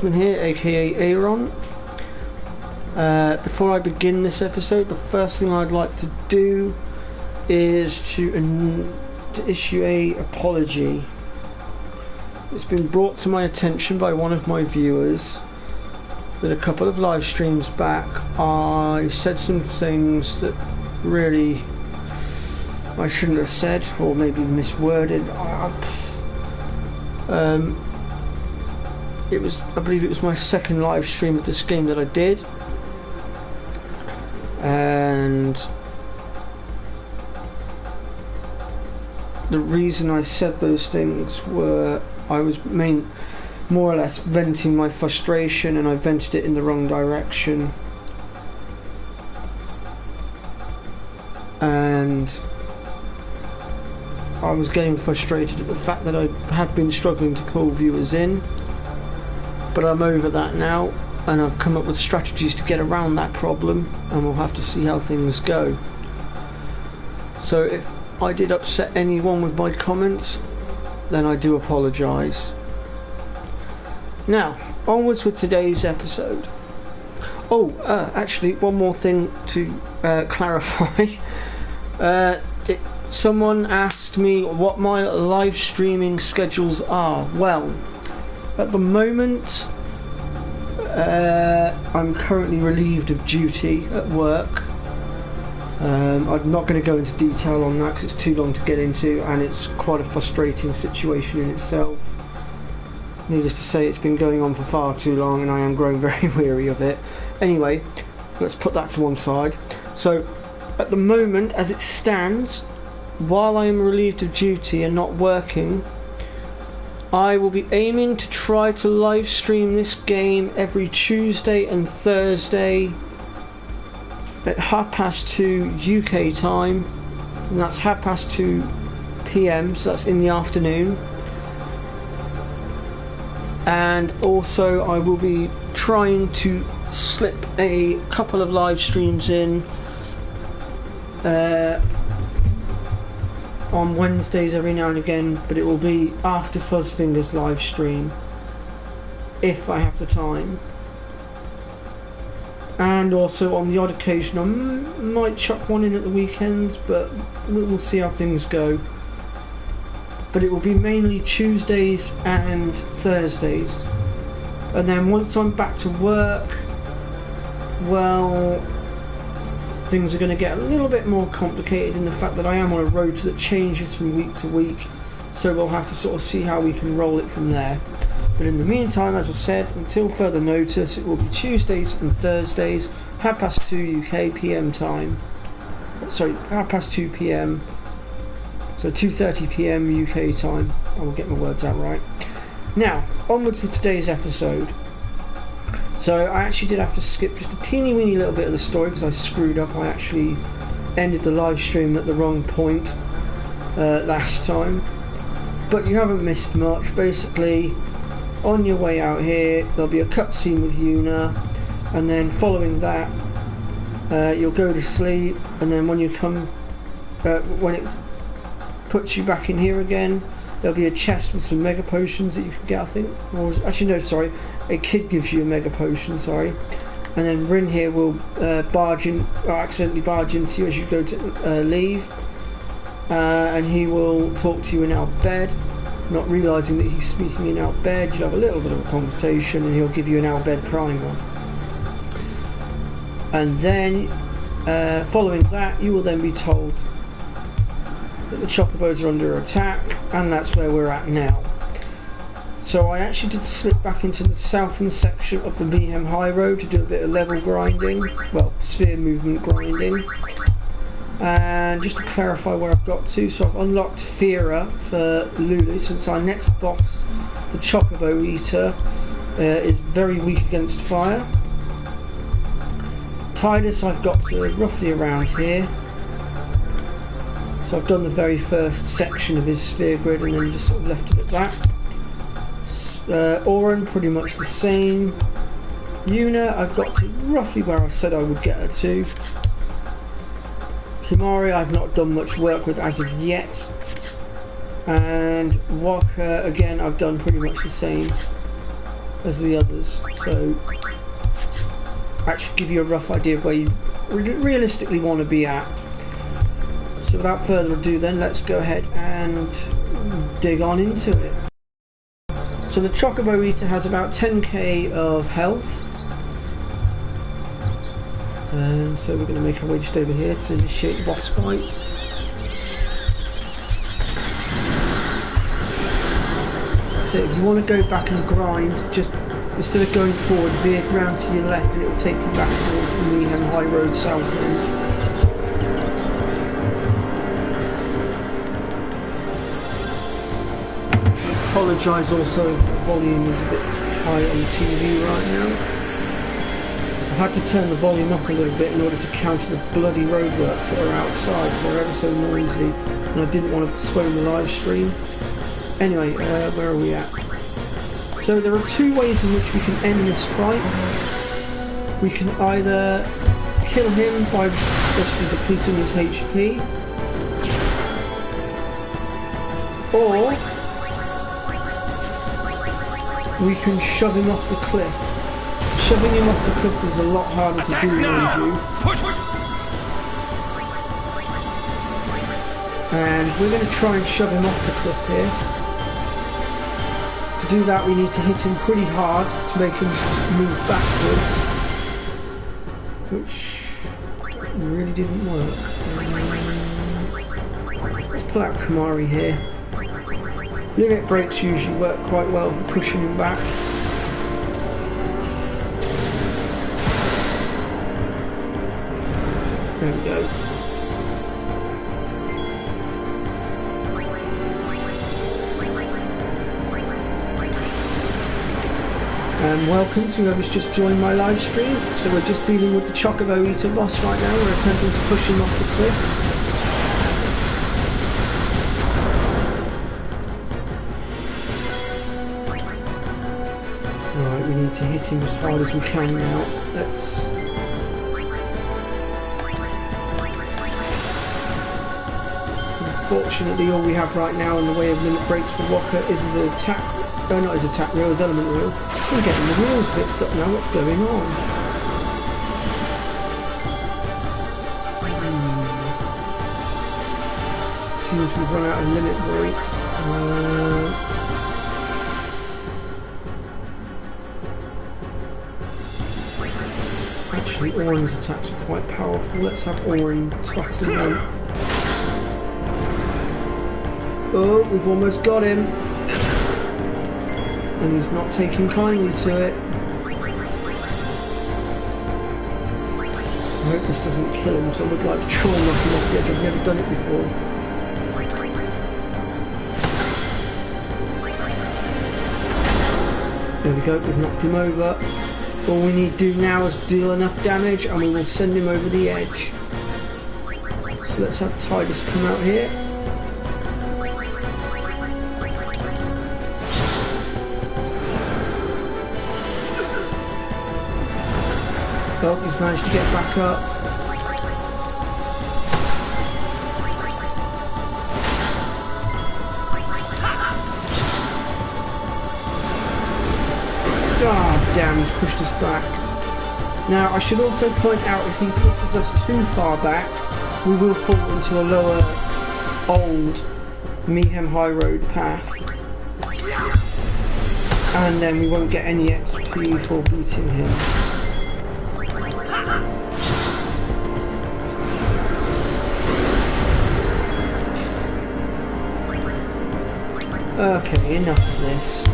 Here, aka Aaron. Before I begin this episode, the first thing I'd like to do is to issue a apology. It's been brought to my attention by one of my viewers that a couple of live streams back I said some things that really I shouldn't have said, or maybe misworded. I believe it was my second live stream of this game that I did, and the reason I said those things were I was more or less venting my frustration, and I vented it in the wrong direction, and I was getting frustrated at the fact that I had been struggling to pull viewers in. But I'm over that now, and I've come up with strategies to get around that problem, and we'll have to see how things go. So if I did upset anyone with my comments, then I do apologise. Now, onwards with today's episode. Actually, one more thing to clarify. Someone asked me what my live streaming schedules are. Well, at the moment, I'm currently relieved of duty at work. I'm not going to go into detail on that because it's too long to get into, and it's quite a frustrating situation in itself. Needless to say, it's been going on for far too long, and I am growing very weary of it. Anyway, let's put that to one side. So, at the moment, as it stands, while I am relieved of duty and not working, I will be aiming to try to live stream this game every Tuesday and Thursday at 2:30 UK time, and that's 2:30 PM, so that's in the afternoon. And also I will be trying to slip a couple of live streams in on Wednesdays every now and again, but it will be after Fuzzfinger's live stream if I have the time, and also on the odd occasion I might chuck one in at the weekends, but we'll see how things go. But it will be mainly Tuesdays and Thursdays, and then once I'm back to work, well, things are going to get a little bit more complicated in the fact that I am on a rota that changes from week to week, so we'll have to sort of see how we can roll it from there. But in the meantime, as I said, until further notice, it will be Tuesdays and Thursdays, 2:30 UK PM time. Sorry, 2:30 PM, so 2:30 PM UK time. I will get my words out right. Now, onwards with today's episode. So I actually did have to skip just a teeny weeny little bit of the story because I screwed up. I actually ended the live stream at the wrong point last time. But you haven't missed much. Basically, on your way out here, there'll be a cutscene with Yuna, and then following that, you'll go to sleep, and then when you come, when it puts you back in here again, there'll be a chest with some mega potions that you can get, I think. Or actually, no, sorry. A kid gives you a mega potion, sorry. And then Rin here will accidentally barge into you as you go to leave. And he will talk to you in our bed. Not realising that he's speaking in our bed, you'll have a little bit of a conversation, and he'll give you an our bed primer. And then, following that, you will then be told that the chocobos are under attack, and that's where we're at now. So I actually did slip back into the southern section of the Mayhem High Road to do a bit of level grinding, well, sphere movement grinding. And just to clarify where I've got to, so I've unlocked Fira for Lulu, since our next boss, the Chocobo Eater, is very weak against fire. Tidus I've got to roughly around here. So I've done the very first section of his sphere grid and then just sort of left it at that. Auron, pretty much the same. Yuna, I've got to roughly where I said I would get her to. Kimari, I've not done much work with as of yet. And Waka, again, I've done pretty much the same. as the others, so that should give you a rough idea of where you realistically want to be at. So without further ado then, let's go ahead and dig on into it. So the Chocobo Eater has about 10k of health, and so we're going to make our way just over here to initiate the boss fight. So if you want to go back and grind, just instead of going forward, veer round to your left and it will take you back towards the Mayhem High Road south end. I apologise also, the volume is a bit high on the TV right now. I've had to turn the volume up a little bit in order to counter the bloody roadworks that are outside, they're ever so noisy, and I didn't want to spoil the live stream. Anyway, where are we at? So there are two ways in which we can end this fight. We can either kill him by basically depleting his HP, or we can shove him off the cliff. Shoving him off the cliff is a lot harder to do, mind you. And we're going to try and shove him off the cliff here. To do that, we need to hit him pretty hard to make him move backwards, which really didn't work. Let's pull out Kamari here. Limit breaks usually work quite well for pushing him back. There we go. And welcome to whoever's just joined my live stream. So we're just dealing with the Chocobo Eater boss right now. We're attempting to push him off the cliff. Alright, we need to hit him as hard as we can now. Let's... Unfortunately, all we have right now in the way of limit breaks for Walker is his attack. Oh, not his attack wheel, his element wheel. I'm getting the wheels mixed up now, what's going on? Seems we've run out of limit breaks. Actually, Orin's attacks are quite powerful. Let's have Orin twat him then. Oh, we've almost got him. And he's not taking kindly to it. I hope this doesn't kill him, so I would like to try and knock him off the edge. I've never done it before. There we go, we've knocked him over. All we need to do now is deal enough damage and we will send him over the edge. So let's have Titus come out here. Oh, he's managed to get back up. Ah, damn, he's pushed us back. Now, I should also point out, if he pushes us too far back, we will fall into the lower, old Mayhem High Road path. And then we won't get any XP for beating him. Okay, enough of this.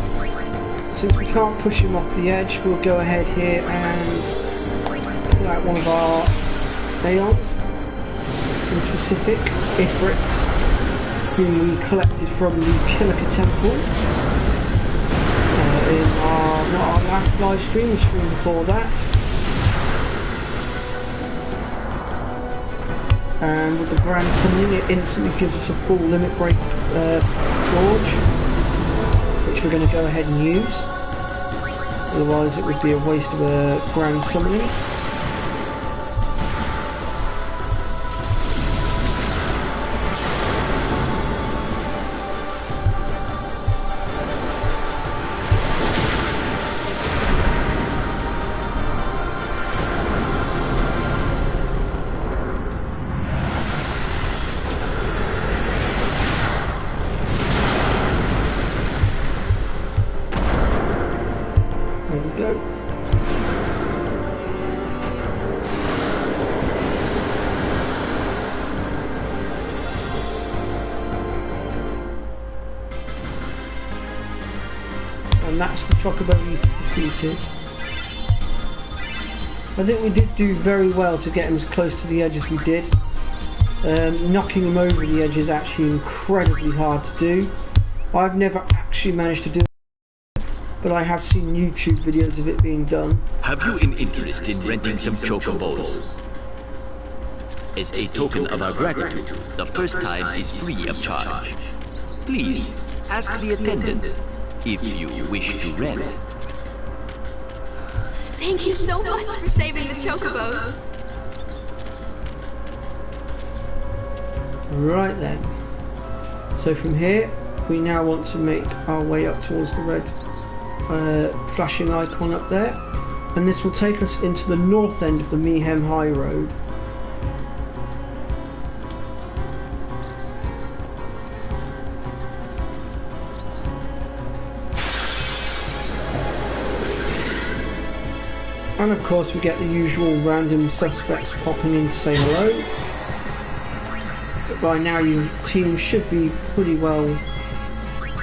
Since we can't push him off the edge, we'll go ahead here and pull out one of our Aeons. In specific, Ifrit, whom we collected from the Kilika Temple in our last live stream, the stream before that. And with the Grand Summoning, it instantly gives us a full limit break Gorge, which we're going to go ahead and use. Otherwise it would be a waste of a Grand Summoning. There we go. And that's the chocobo we defeated. I think we did do very well to get him as close to the edge as we did. Knocking him over the edge is actually incredibly hard to do. I've never actually managed to do it, but I have seen YouTube videos of it being done. Have you an interest in renting some chocobos? As a token of our gratitude, the first time is free of charge. Please, ask the attendant if you wish to rent. Thank you so much for saving the chocobos. Right then. So from here, we now want to make our way up towards the red flashing icon up there. And this will take us into the north end of the Meehem High Road. And of course we get the usual random suspects popping in to say hello. But by now your team should be pretty well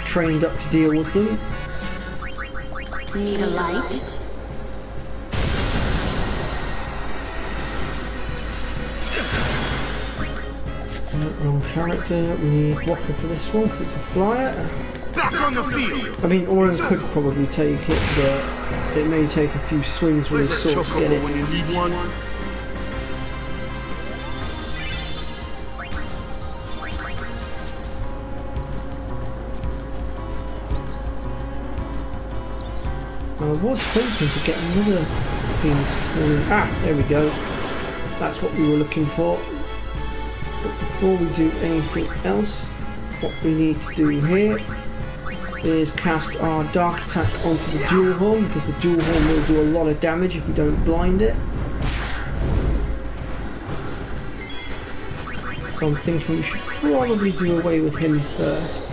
trained up to deal with them. Need a light? Wrong character, we need Walker for this one because it's a flyer. Back on the field! I mean, Oren could probably take it, but it may take a few swings with his sword to get it. When you need one? I was hoping to get another thing this morning. Ah, there we go. That's what we were looking for. But before we do anything else, what we need to do here is cast our dark attack onto the dual horn, because the dual horn will do a lot of damage if we don't blind it. So I'm thinking we should probably do away with him first.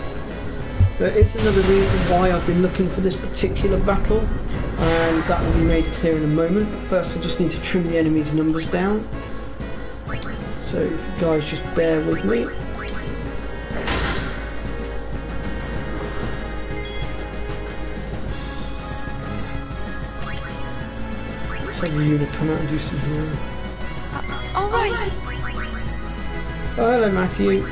There is another reason why I've been looking for this particular battle, and that will be made clear in a moment. But first I just need to trim the enemy's numbers down. So if you guys just bear with me. Let's have the unit come out and do some healing. Alright. Oh, hello Matthew.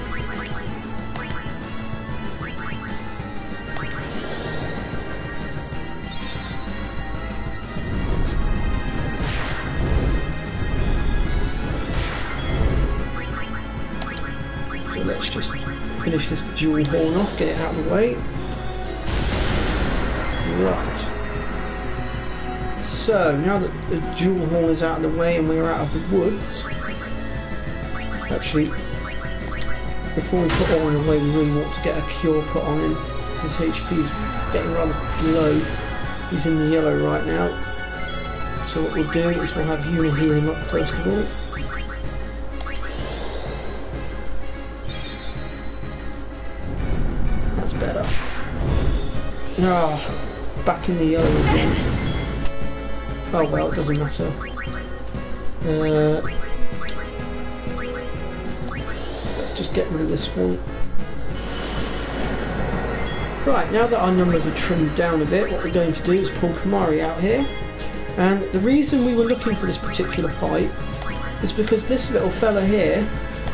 So let's just finish this dual horn off, get it out of the way. Right. So now that the dual horn is out of the way and we're out of the woods, actually, before we put Oren away, we really want to get a cure put on him, because his HP is getting rather low. He's in the yellow right now. So what we'll do is we'll have Una heal him up first of all. That's better. Ah, back in the yellow again. Oh well, it doesn't matter. Let's just get rid of this one. Right, now that our numbers are trimmed down a bit, what we're going to do is pull Kamari out here. And the reason we were looking for this particular fight is because this little fella here,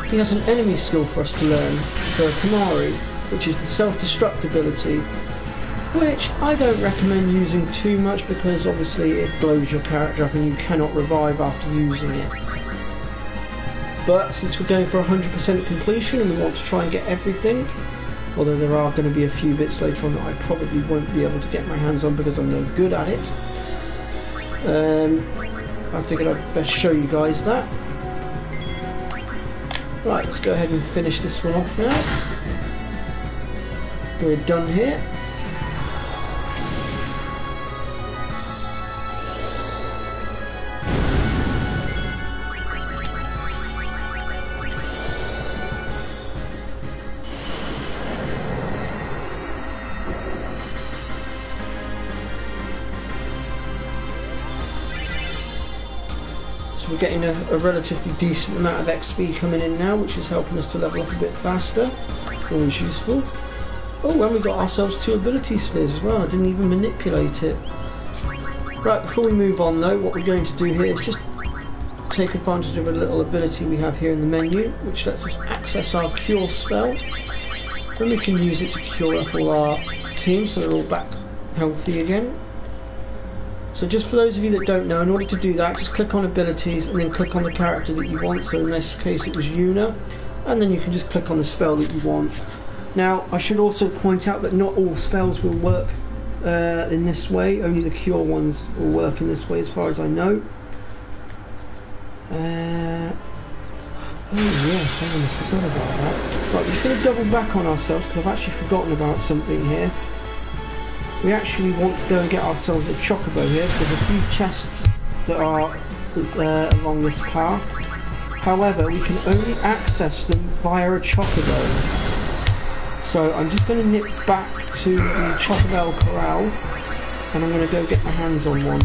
he has an enemy skill for us to learn for Kamari, which is the self-destruct ability, which I don't recommend using too much because obviously it blows your character up and you cannot revive after using it. But since we're going for 100% completion and we want to try and get everything, although there are going to be a few bits later on that I probably won't be able to get my hands on because I'm no good at it, I figured I'd best show you guys that. Right, let's go ahead and finish this one off now. We're done here. So we're getting a relatively decent amount of XP coming in now, which is helping us to level up a bit faster. Always useful. Oh, and we got ourselves 2 ability spheres as well. I didn't even manipulate it. Right, before we move on though, what we're going to do here is just take advantage of a little ability we have here in the menu, which lets us access our cure spell. Then we can use it to cure up all our teams so they're all back healthy again. So just for those of you that don't know, in order to do that, just click on abilities and then click on the character that you want. So in this case it was Yuna, and then you can just click on the spell that you want. Now I should also point out that not all spells will work in this way, only the cure ones will work in this way as far as I know. Oh yes, I almost forgot about that. Right, we're just going to double back on ourselves because I've actually forgotten about something here. We actually want to go and get ourselves a chocobo here because there's a few chests that are along this path. However, we can only access them via a chocobo. So I'm just going to nip back to the Chocobell Corral and I'm going to go get my hands on one.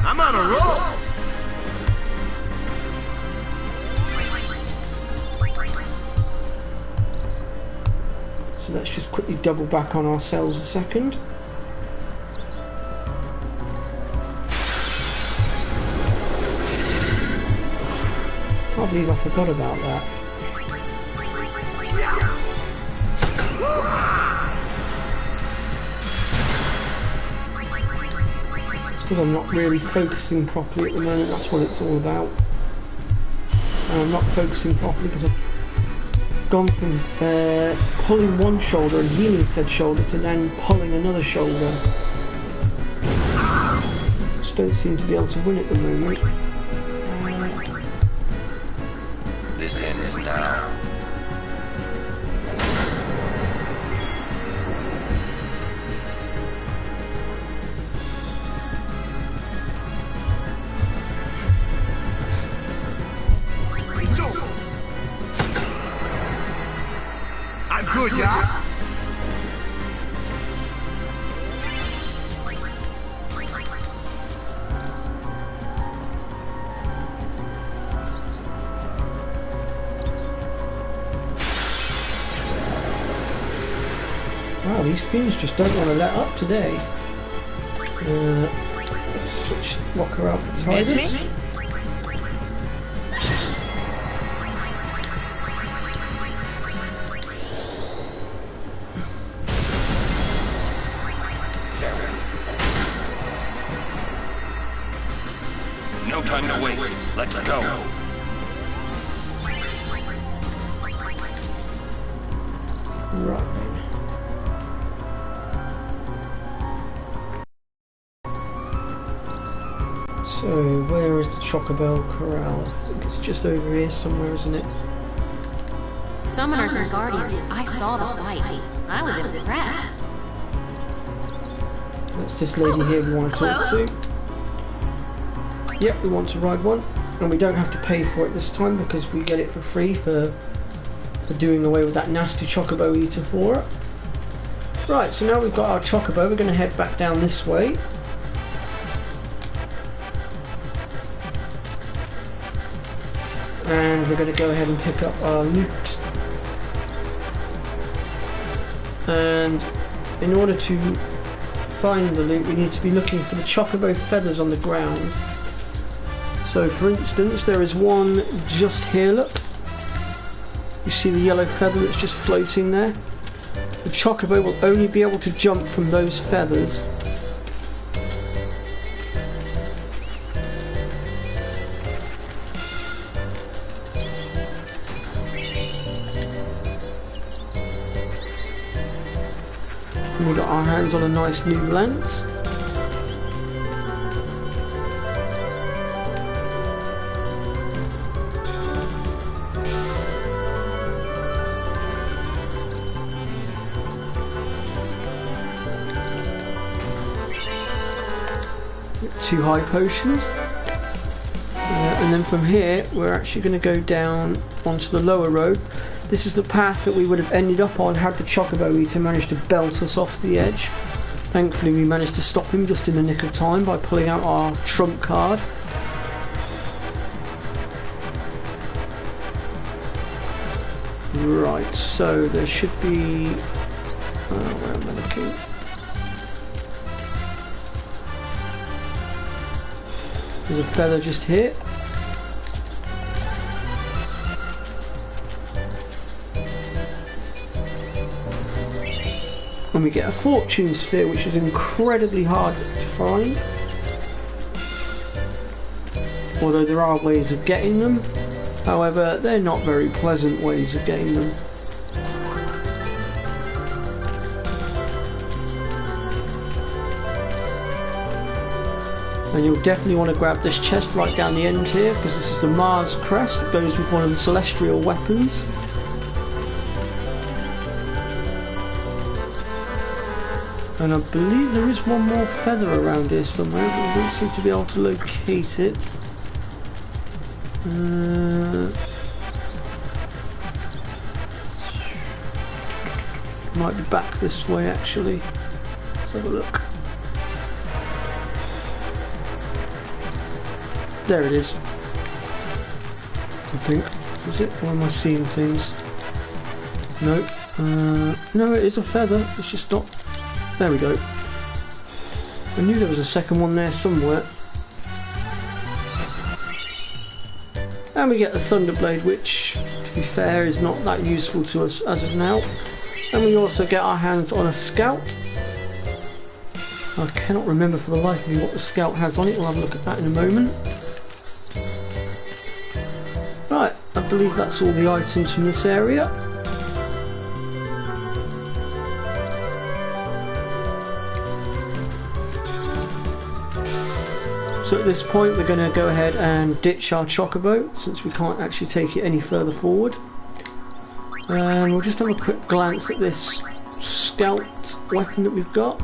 I'm on a roll! So let's just quickly double back on ourselves a second. Can't believe I forgot about that. It's because I'm not really focusing properly at the moment, that's what it's all about. And I'm not focusing properly because I've gone from pulling one shoulder and healing said shoulder to then pulling another shoulder. Just don't seem to be able to win at the moment. This ends now. It's over! I'm good, yeah? Wow, these fiends just don't want to let up today. Let's switch Walker out for Titus. No time to waste. Let's go. Right then. So, where is the Chocobell Corral? I think it's just over here somewhere, isn't it? Summoners and Guardians, I saw the fight. I was impressed. That's this lady here we want to talk to. Yep, we want to ride one. And we don't have to pay for it this time because we get it for free for doing away with that nasty Chocobo eater for it. Right, so now we've got our Chocobo, we're going to head back down this way. And we're going to go ahead and pick up our loot. And in order to find the loot, we need to be looking for the Chocobo feathers on the ground. So for instance, there is one just here, look. You see the yellow feather that's just floating there? The Chocobo will only be able to jump from those feathers. And we got our hands on a nice new lens. Two high potions. And then from here we're actually going to go down onto the lower road. This is the path that we would have ended up on had the Chocobo Eater managed to belt us off the edge. Thankfully we managed to stop him just in the nick of time by pulling out our trump card. Right, so there should be... where am I looking? There's a feather just here. And we get a fortune sphere, which is incredibly hard to find. Although there are ways of getting them. However, they're not very pleasant ways of getting them. And you'll definitely want to grab this chest right down the end here, because this is the Mars crest that goes with one of the celestial weapons. And I believe there is one more feather around here somewhere, but I don't seem to be able to locate it. Might be back this way actually. Let's have a look. There it is. I think. Is it? Or am I seeing things? Nope. No, it is a feather. It's just not. There we go. I knew there was a second one there somewhere. And we get the Thunderblade, which, to be fair, is not that useful to us as of now. And we also get our hands on a Scout. I cannot remember for the life of me what the Scout has on it. We'll have a look at that in a moment. Right, I believe that's all the items from this area. So at this point we're going to go ahead and ditch our Chocobo, since we can't actually take it any further forward. And we'll just have a quick glance at this Scout weapon that we've got.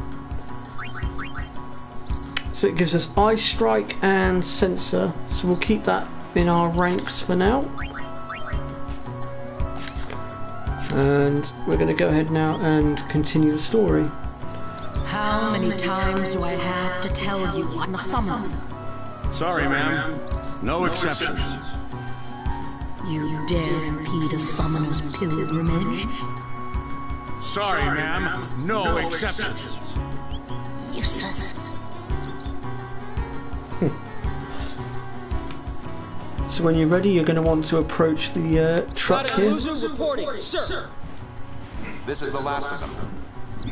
So it gives us Eye Strike and Sensor, so we'll keep that in our ranks for now. And we're going to go ahead now and continue the story. How many times do I have to tell you I'm a summoner? Sorry, ma'am. No exceptions. You dare impede a summoner's pilgrimage? Sorry, ma'am. No exceptions. Useless. So when you're ready, you're going to want to approach the truck here. Reporting, sir. This is the last of them.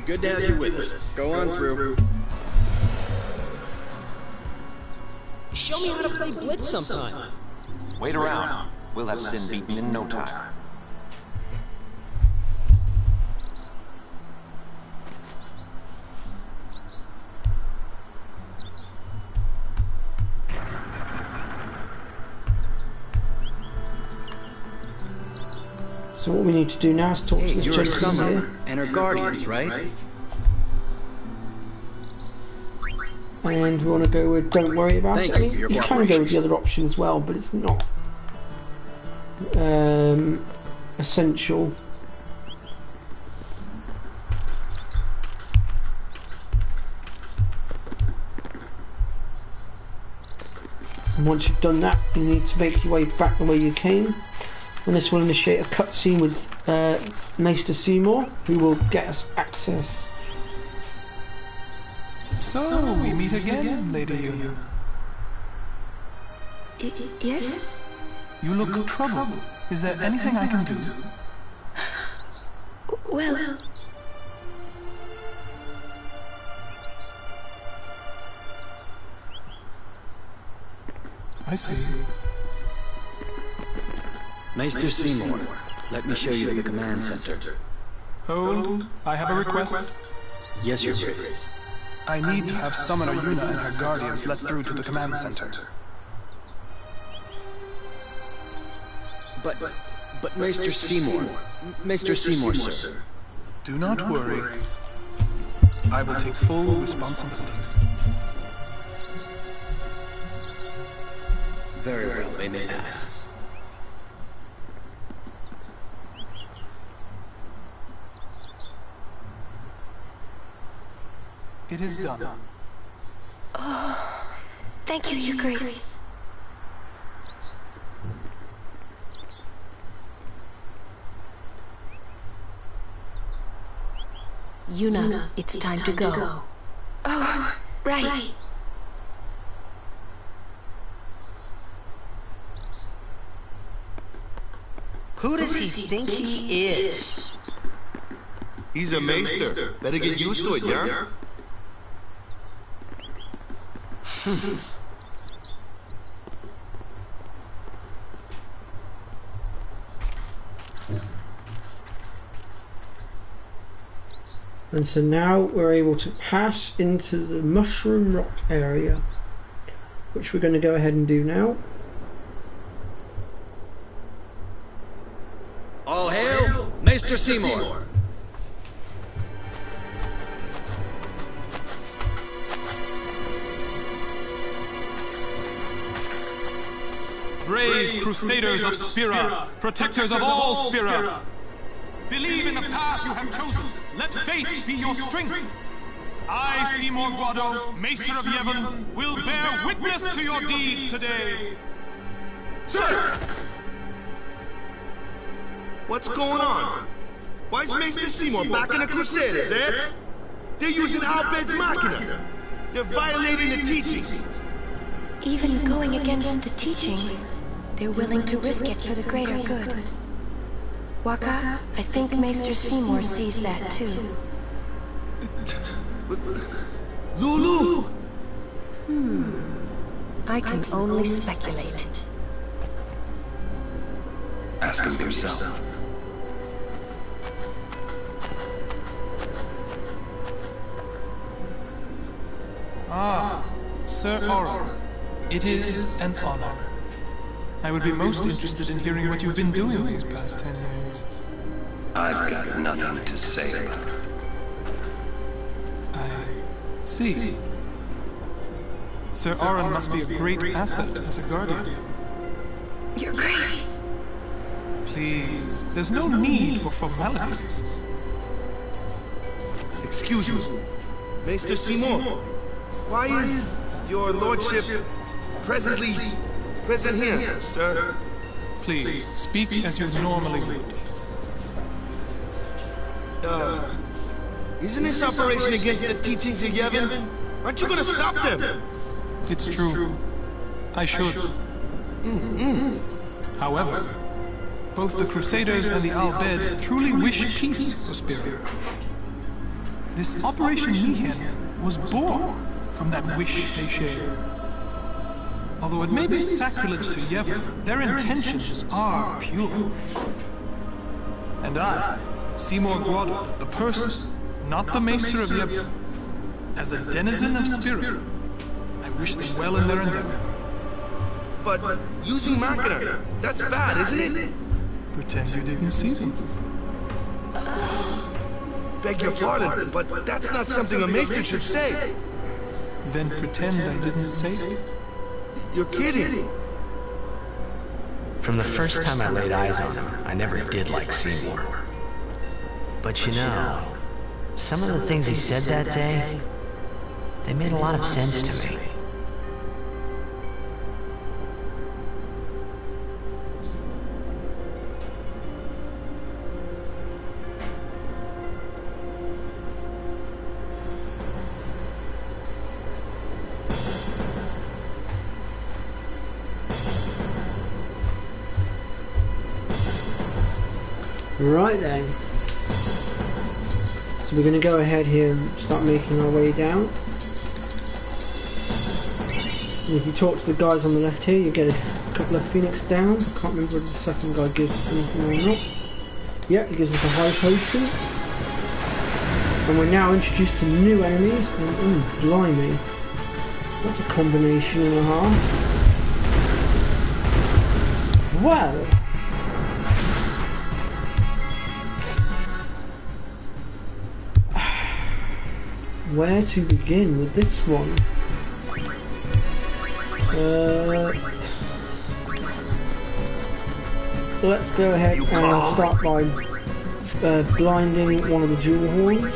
Good to have you with us. Go on through. Show me how to play Blitz sometime. Wait around. We'll have Sin beaten in no time. So what we need to do now is talk to this you're a gentleman summoner here. and her guardians, right? And we want to go with Don't Worry About It. Thank you for your You can go with the other option as well, but it's not essential. And once you've done that, you need to make your way back the way you came. And this will initiate a cutscene with Maester Seymour, who will get us access. So, we meet again, Lady Yuna. Yes? You look troubled. Is there anything I can do? Well... I see. Maester Seymour, let me show you to the command center. Hold. I have a request. Yes, Your Grace. I need to have Summoner Yuna and her guardians let through to the command center. But Maester Seymour... Maester Seymour, sir. Do not worry. I will take full responsibility. Very well, they may pass. It is done. Oh, thank you, Your Grace. Yuna, it's time to go. Oh, right. Who does he think he is? He's a maester. Better get used to it, yeah? And so now we're able to pass into the Mushroom Rock area, which we're going to go ahead and do now. All hail, Maester Seymour. Brave Crusaders of Spira, protectors of all Spira. Believe in the path you have chosen. Let faith be your strength. I, Seymour Guado, Maester of Yevon, will bear witness to your deeds today. Sir! What's going on? Why is Maester Seymour backing the Crusaders, eh? They're using Al-Bed's Machina. They're violating the teachings. Even going against the teachings, they're willing to risk it for the greater good. Waka, I think Maester Seymour sees that too. Lulu! I can only speculate. Ask him yourself. Ah, Sir Orin. It is an honor. I would be most interested in hearing what you've been doing these past 10 years. I've got nothing to say about it. I see. Sir Orin must be a great asset as a guardian. Your Grace! Please, there's no need for formalities. Excuse me, Maester Seymour. Why is your lordship present here, sir? Please, speak as you normally would. Isn't this operation against the teachings of Yevon? Aren't you gonna stop them? It's true. I should. However, both the Crusaders and the Al-Bed truly wish peace for Spira. This Operation Mihen was born from that wish they share. Although it may be sacrilege to Yevon, their intentions are pure. And I, Seymour Guado, the person, not the Maester of Yevon, as a denizen of Spira, I wish them well in their endeavor. But using Machina, that's bad, isn't it? Pretend you didn't see them. Beg your pardon, but that's not something a Maester should say. Then pretend I didn't say it. You're kidding. From the first time I laid eyes on him, I never did like Seymour. But you know, some of the things he said that day, they made a lot of sense to me. Right then, so we're going to go ahead here and start making our way down. And if you talk to the guys on the left here, you get a couple of Phoenix down. I can't remember whether the second guy gives us anything or not. Yeah, he gives us a high potion. And we're now introduced to new enemies, and blimey, that's a combination and a half. Well, where to begin with this one? Let's go ahead and start by blinding one of the jewel horns.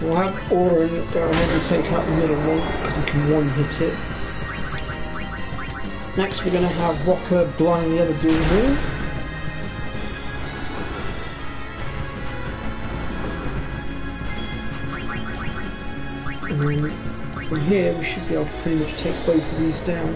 We'll have Orin go ahead and take out the middle one because he can one-hit it. Next we're going to have Rocker blind the other dude here. And then from here we should be able to pretty much take both of these down.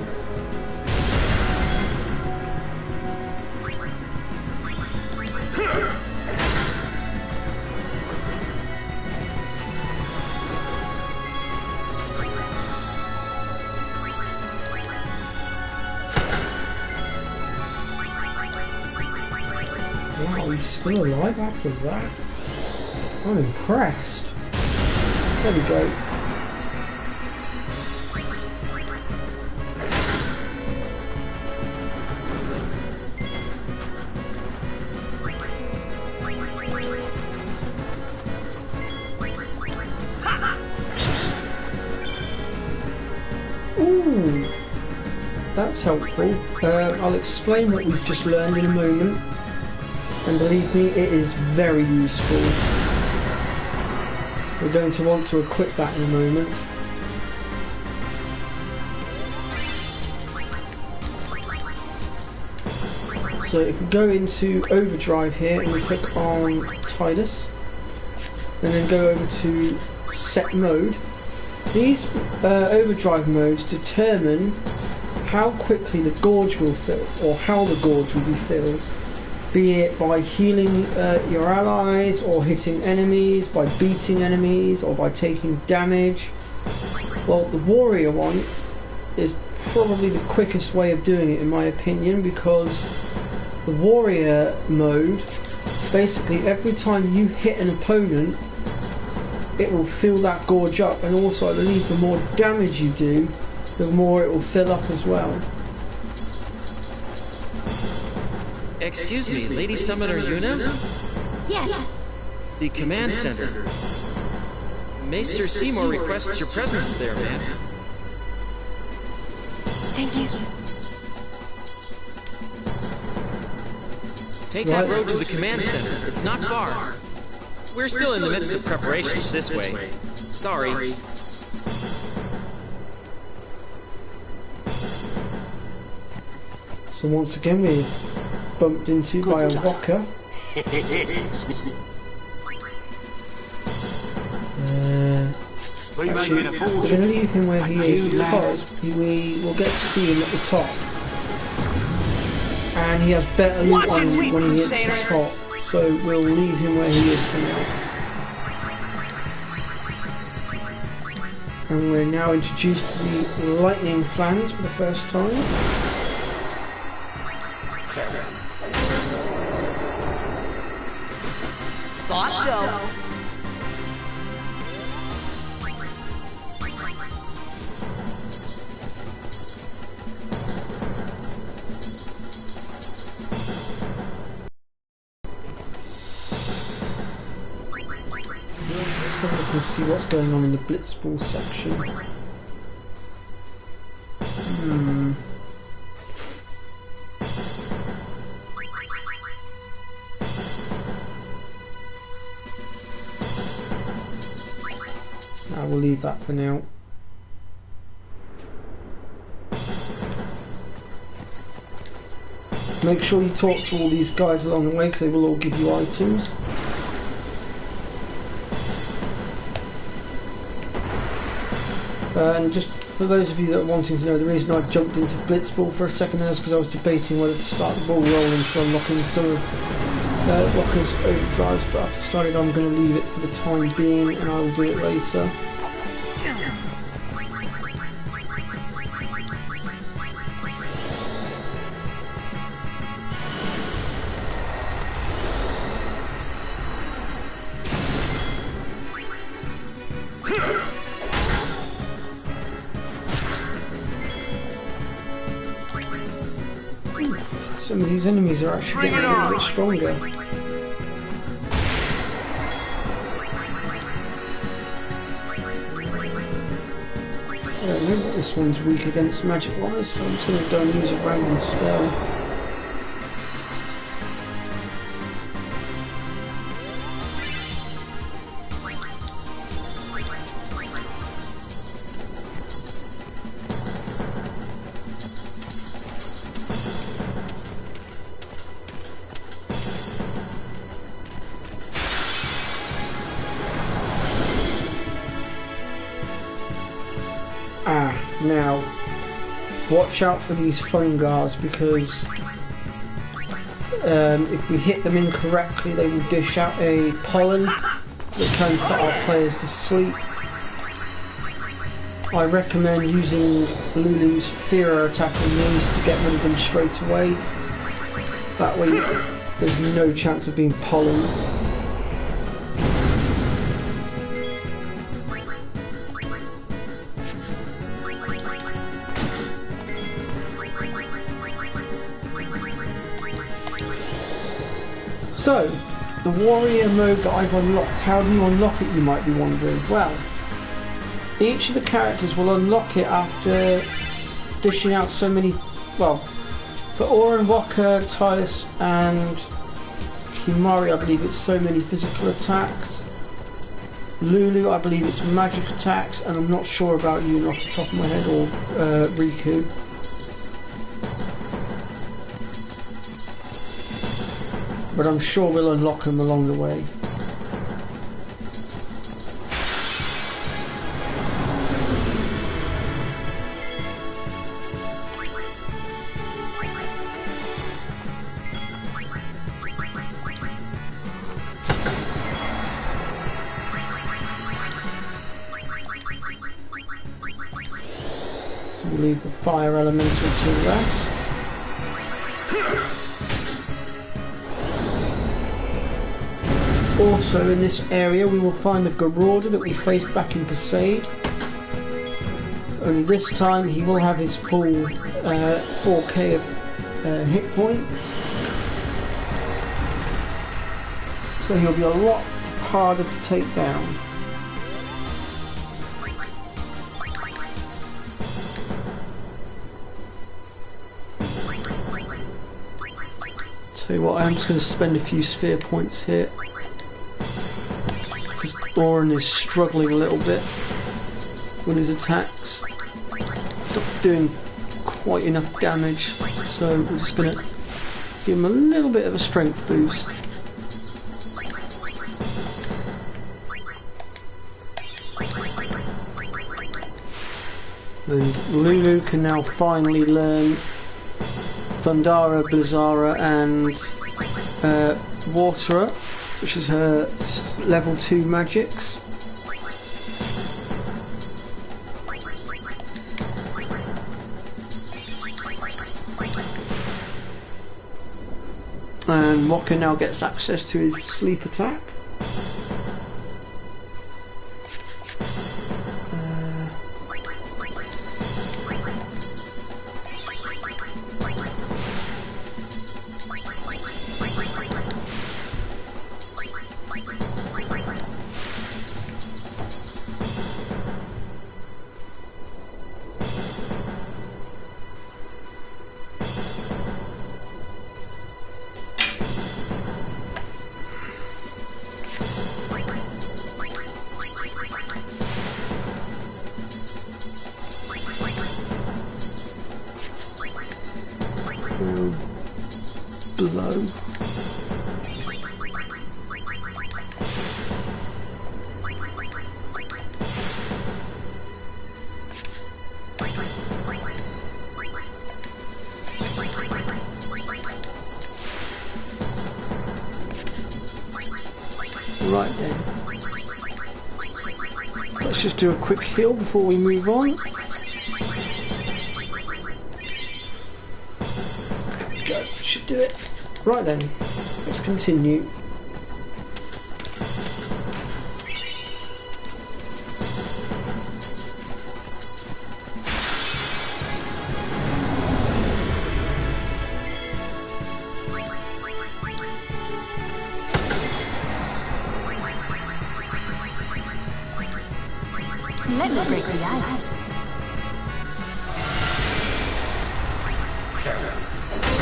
Wow, he's still alive after that? I'm impressed. There we go. Ooh, that's helpful. I'll explain what we've just learned in a moment. And believe me, it is very useful. We're going to want to equip that in a moment. So if we go into overdrive here and we click on Tidus, and then go over to set mode, these overdrive modes determine how quickly the gorge will fill, or how the gorge will be filled. Be it by healing your allies, or hitting enemies, by beating enemies, or by taking damage. Well, the warrior one is probably the quickest way of doing it in my opinion, because the warrior mode, basically every time you hit an opponent, it will fill that gorge up, and also I believe the more damage you do, the more it will fill up as well. Excuse me, Lady Summoner Yuna? Yes. The command center. Maester Seymour requests your presence there, ma'am. Thank you. Take that road to the command center. It's not far. We're still in the midst of preparations this way. Sorry. So once again we're bumped into by a rocker. Actually, we're going to leave him where he is because we will get to see him at the top. And he has better loot on him when he hits the top. So we'll leave him where he is for now. And we're now introduced to the lightning flange for the first time. Thought so. Let's have a look and see what's going on in the Blitzball section. I will leave that for now. Make sure you talk to all these guys along the way because they will all give you items. And just for those of you that are wanting to know, the reason I jumped into Blitzball for a second there is because I was debating whether to start the ball rolling for unlocking some of Rocker's overdrives, but I've decided I'm going to leave it for the time being and I will do it later. Some of these enemies are actually getting a little bit stronger. I don't know what this one's weak against magic wise, so I'm just going to go and use a random spell. Now, watch out for these fungars, because if we hit them incorrectly, they will dish out a pollen that can put our players to sleep. I recommend using Lulu's Fear attack on these to get rid of them straight away. That way there's no chance of being pollen. So, the warrior mode that I've unlocked, how do you unlock it, you might be wondering? Well, each of the characters will unlock it after dishing out so many, well, for Oren, Waka, Titus and Himari I believe it's so many physical attacks. Lulu I believe it's magic attacks, and I'm not sure about you off the top of my head, or Riku. But I'm sure we'll unlock them along the way. So we'll leave the fire elemental to rest. Also in this area we will find the Garorda that we faced back in Perseid. Only this time he will have his full 4k of hit points. So he'll be a lot harder to take down. Tell you what, I'm just going to spend a few sphere points here. Oren is struggling a little bit with his attacks. He's not doing quite enough damage, so we're just going to give him a little bit of a strength boost. And Lulu can now finally learn Thundara, Blizzara and Waterer, which is her level 2 magics. And Waka now gets access to his sleep attack. Blow. Right then. Let's just do a quick heal before we move on. Go, should do it. Right then, let's continue. Let me break the ice.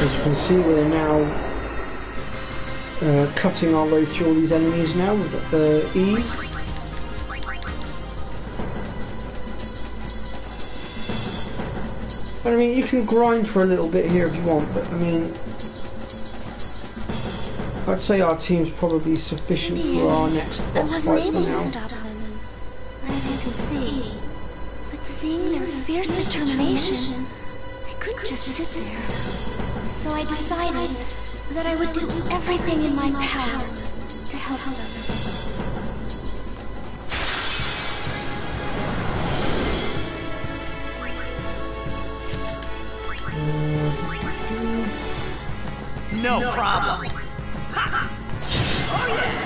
As you can see, we're now cutting our way through all these enemies now with ease. But I mean, you can grind for a little bit here if you want, but I mean, I'd say our team's probably sufficient for our next boss fight for now. As you can see, but Seeing their fierce determination, I couldn't just sit there. So I decided that I would do everything in my power to help them. No problem. Oh yeah!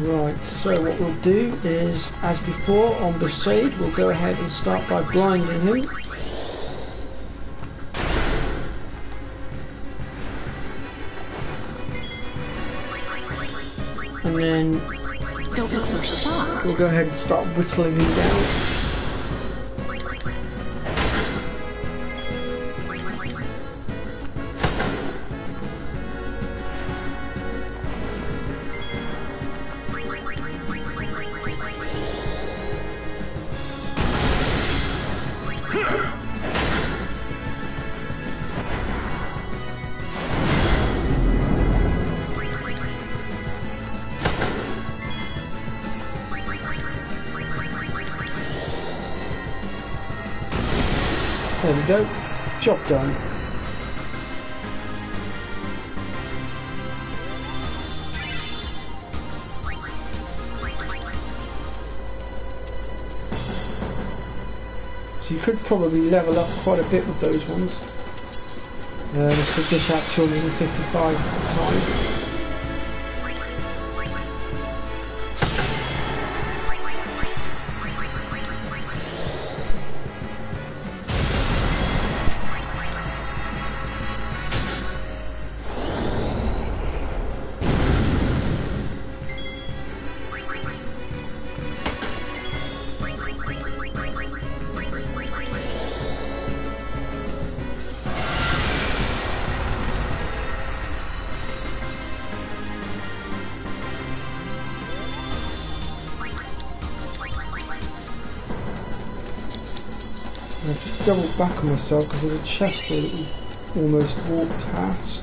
Right, so what we'll do is, as before on Besaid, we'll go ahead and start by blinding him. And then don't look so shocked. We'll go ahead and start whittling him down. There we go, job done. So you could probably level up quite a bit with those ones. Because this had 255 at the time. I've just doubled back on myself because there's a chest here that we almost walked past.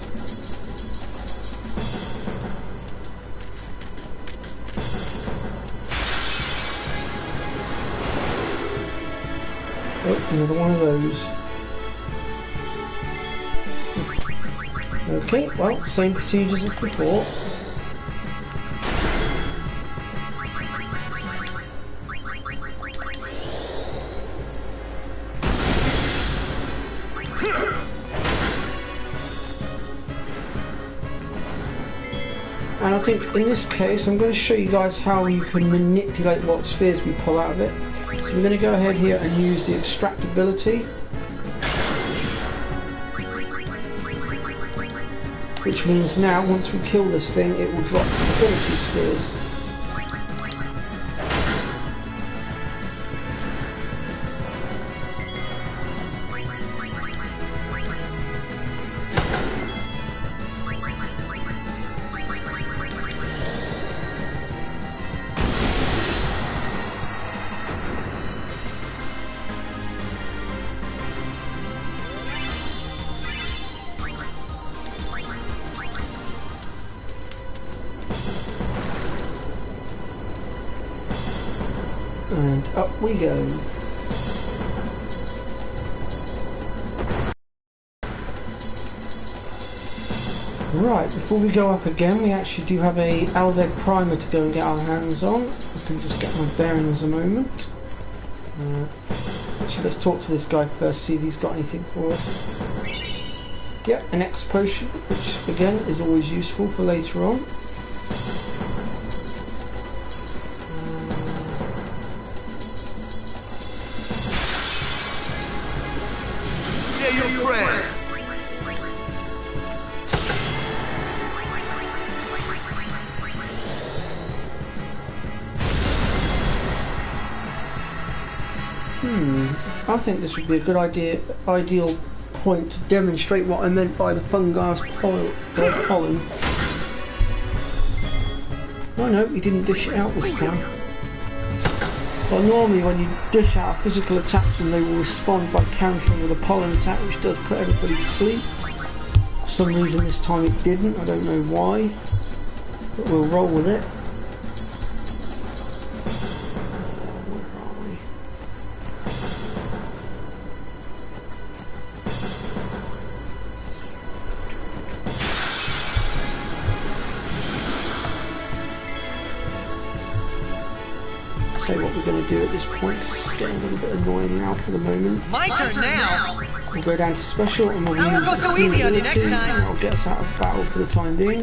Oh, another one of those. Okay, well, same procedures as before. And I think in this case I'm going to show you guys how you can manipulate what spheres we pull out of it. So we're going to go ahead here and use the extractability, which means now once we kill this thing it will drop ability spheres. And up we go. Right, before we go up again, we actually do have a Alveg primer to go and get our hands on. I can just get my bearings a moment. Actually, let's talk to this guy first, see if he's got anything for us. Yep, an X potion, which again is always useful for later on. Say your prayers. I think this would be a good ideal point to demonstrate what I meant by the fungus pollen. Oh no, he didn't dish it out this time. Well, normally when you dish out physical attacks, and they will respond by countering with a pollen attack, which does put everybody to sleep. For some reason this time it didn't, I don't know why, but we'll roll with it. What we're going to do at this point. It's getting a little bit annoying now for the moment. My turn now! We'll go down to special and we'll I won't go so easy on you next time! That'll get us out of battle for the time being.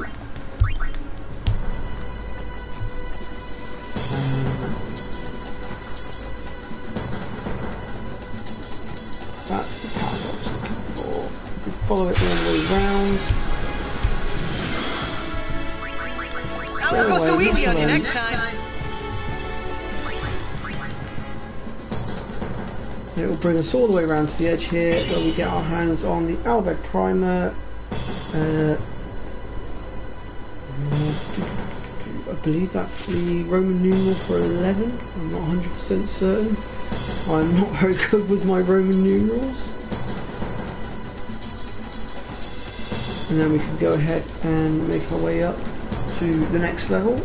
That's the paradox looking for. We can follow it all the way round. I won't go so easy on you next time! It will bring us all the way around to the edge here, where we get our hands on the Albed Primer. I believe that's the Roman numeral for 11. I'm not 100% certain. I'm not very good with my Roman numerals. And then we can go ahead and make our way up to the next level.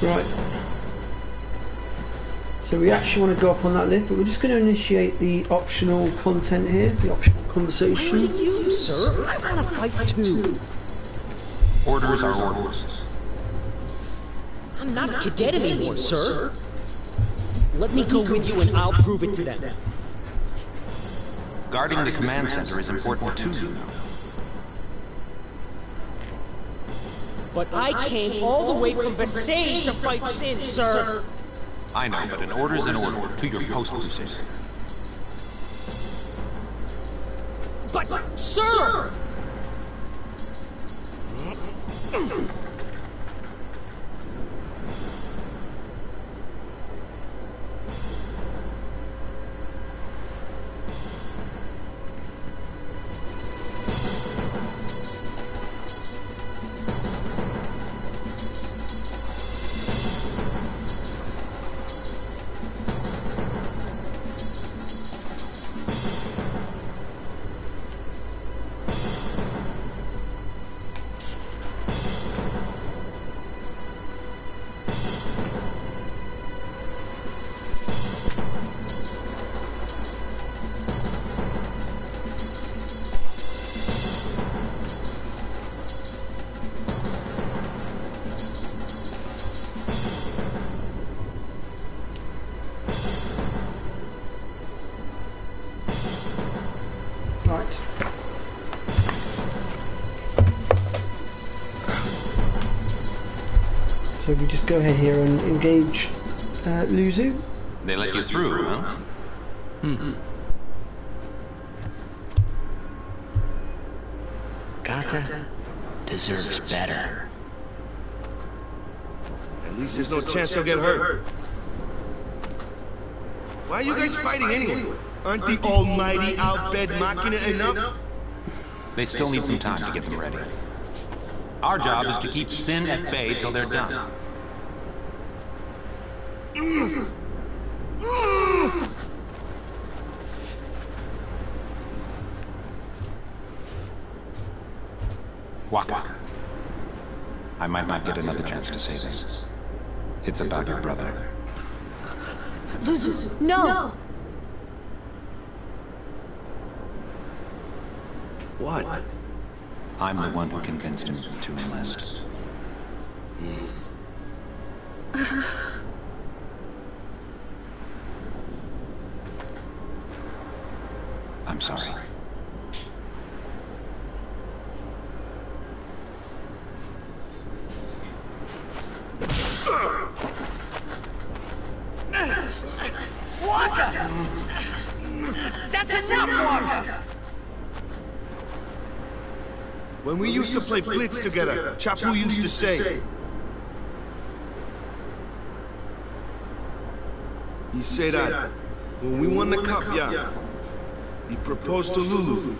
Right, so we actually want to go up on that lift, but we're just going to initiate the optional content here, the optional conversation. Why are you, sir? I want to fight too. Orders are orders. I'm not a cadet anymore, sir. Let me go with you and I'll prove it to them. Guarding the command center is important too, you know. But I came all the way from Versailles to fight Sin, sir! I know, but an order's an order, to your post, Crusader. But, sir! Right. So we just go ahead here and engage Luzu. They let you through, huh? Gata deserves better. At least there's no chance he'll get hurt. Why are you guys fighting anyway? Aren't the almighty Albed Machina enough? They still need some time to get them ready. Our job is to keep Sin at bay till they're done. Waka. I might not get another chance to say this. It's about your brother. Luzu, no! What? I'm the one who convinced him to enlist. I'm sorry. Waka! That's enough, Waka! When we used to play Blitz together, Chapu used to say... He said that when we won the cup, yeah, he proposed to Lulu.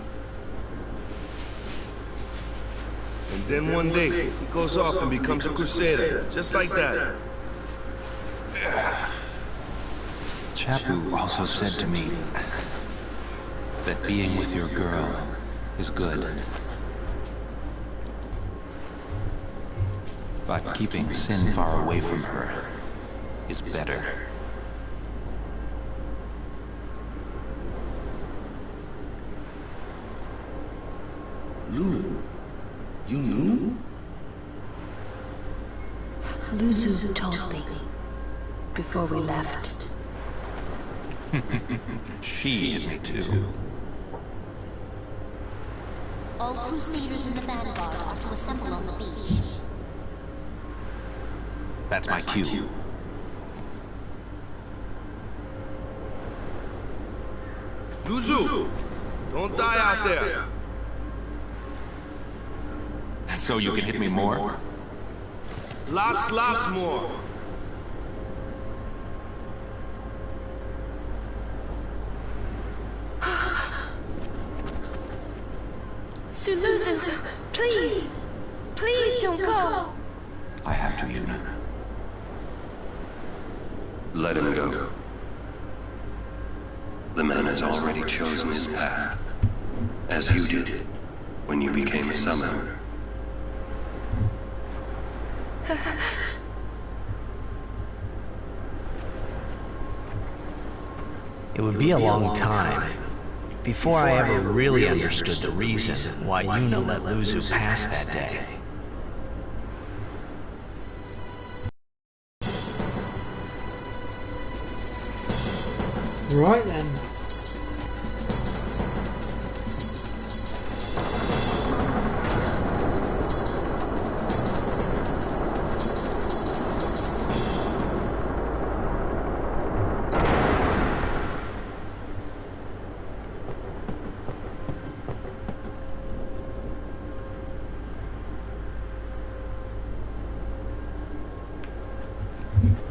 And then one day, he goes off and becomes a crusader, just like that. Chapu also said to me that being with your girl is good. But keeping Sin far away from her is better. Lulu, you knew? Luzu told me before we left. She hit me too. All Crusaders in the Vanguard are to assemble on the beach. That's my cue. Luzu, don't die out there. So you can hit me more? Lots more. Sir Luzu, please! Please don't go! I have to, Yuna. Let him go. The man has already chosen his path, as you did when you became a summoner. It would be a long time before I ever really understood the reason why Yuna let Luzu pass that day. Right then.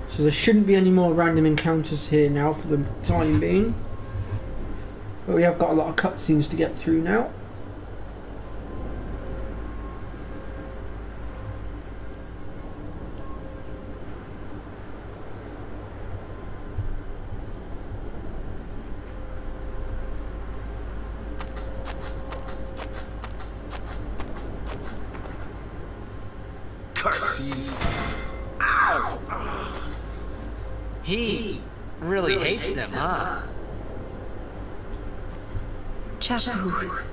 So there shouldn't be any more random encounters here now for the time being. But we have got a lot of cutscenes to get through now. Curses. He really hates them, huh? Chapu.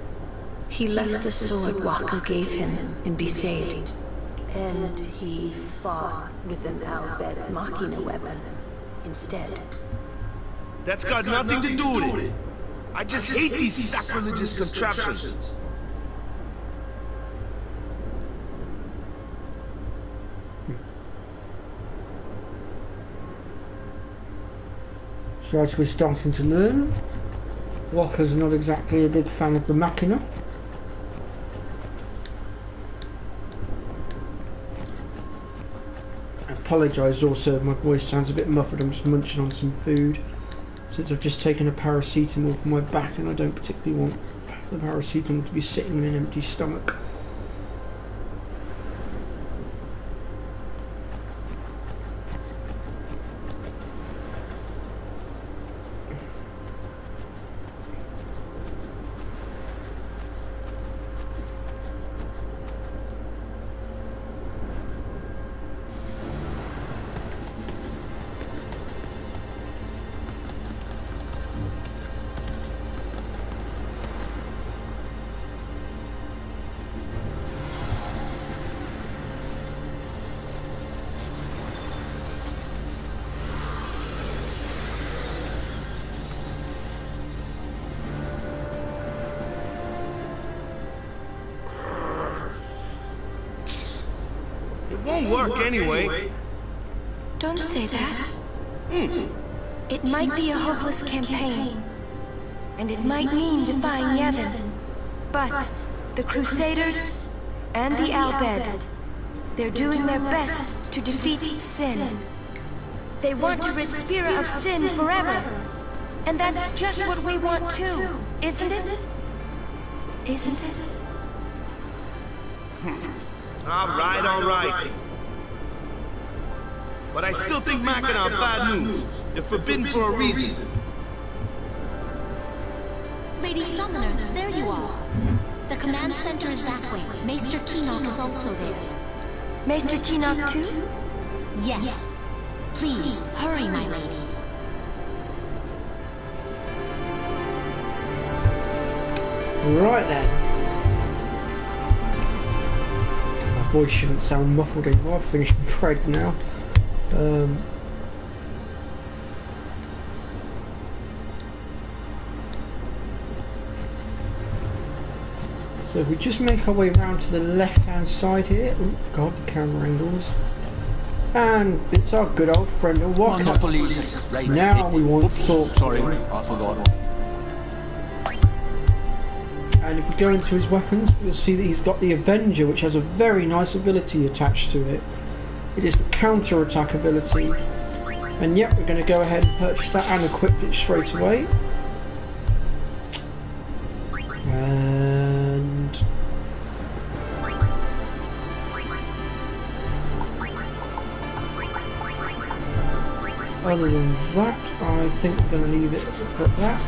He left the sword Waka gave him in Besaid. And he fought with an Al-Bed Machina weapon instead. That's got nothing to do with it. I just hate these sacrilegious contraptions. So as we're starting to learn, Waka's not exactly a big fan of the Machina. I apologise also if my voice sounds a bit muffled. I'm just munching on some food since I've just taken a paracetamol for my back and I don't particularly want the paracetamol to be sitting in an empty stomach. won't work anyway. Don't say that. It might be a hopeless campaign, and it might mean defying Yevon. But the Crusaders and the Al Bhed, they're doing their best to defeat sin. They want to rid Spira of sin forever. And that's just what we want too, isn't it? Isn't it? All right. But I still think Machina are bad news. They're forbidden for a reason. Lady Summoner, there you are. The command center is that way. Maester Keenock is also there. Maester Keenock too? Yes. Please, hurry, my lady. Right then. My voice shouldn't sound muffled anymore. I've finished my bread now. So if we just make our way around to the left hand side here. Oh god, the camera angles. And it's our good old friend Walker. Right. Now we want to talk. Sorry, I forgot. And if we go into his weapons, you'll see that he's got the Avenger, which has a very nice ability attached to it. It is the counter-attack ability. And yep, we're going to go ahead and purchase that and equip it straight away. And... other than that, I think we're going to leave it at that.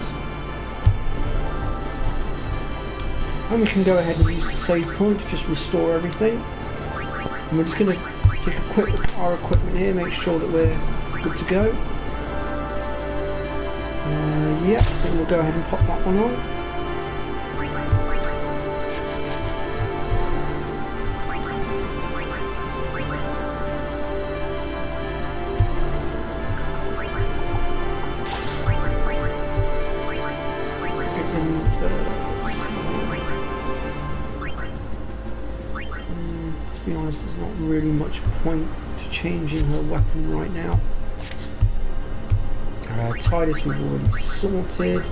And we can go ahead and use the save point to just restore everything. And we're just going to take our equipment here, make sure that we're good to go. Yeah, I think we'll go ahead and pop that one on. To be honest, there's not really much point to changing her weapon right now. Titus we've already sorted.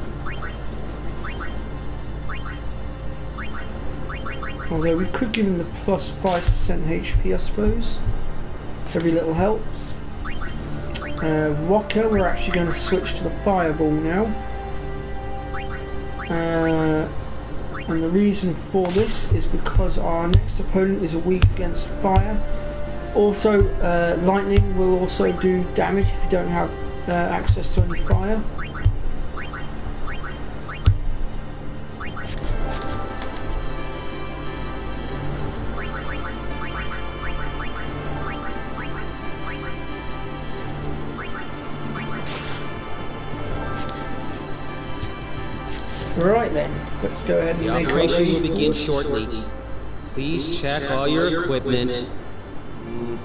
Although we could give him the plus 5% HP, I suppose. Every little helps. Rocker, we're actually going to switch to the Fireball now. And the reason for this is because our next opponent is weak against fire. Also, lightning will also do damage if you don't have access to any fire. Right then, let's go ahead and the make our operation way will begin shortly. Please check all your equipment. You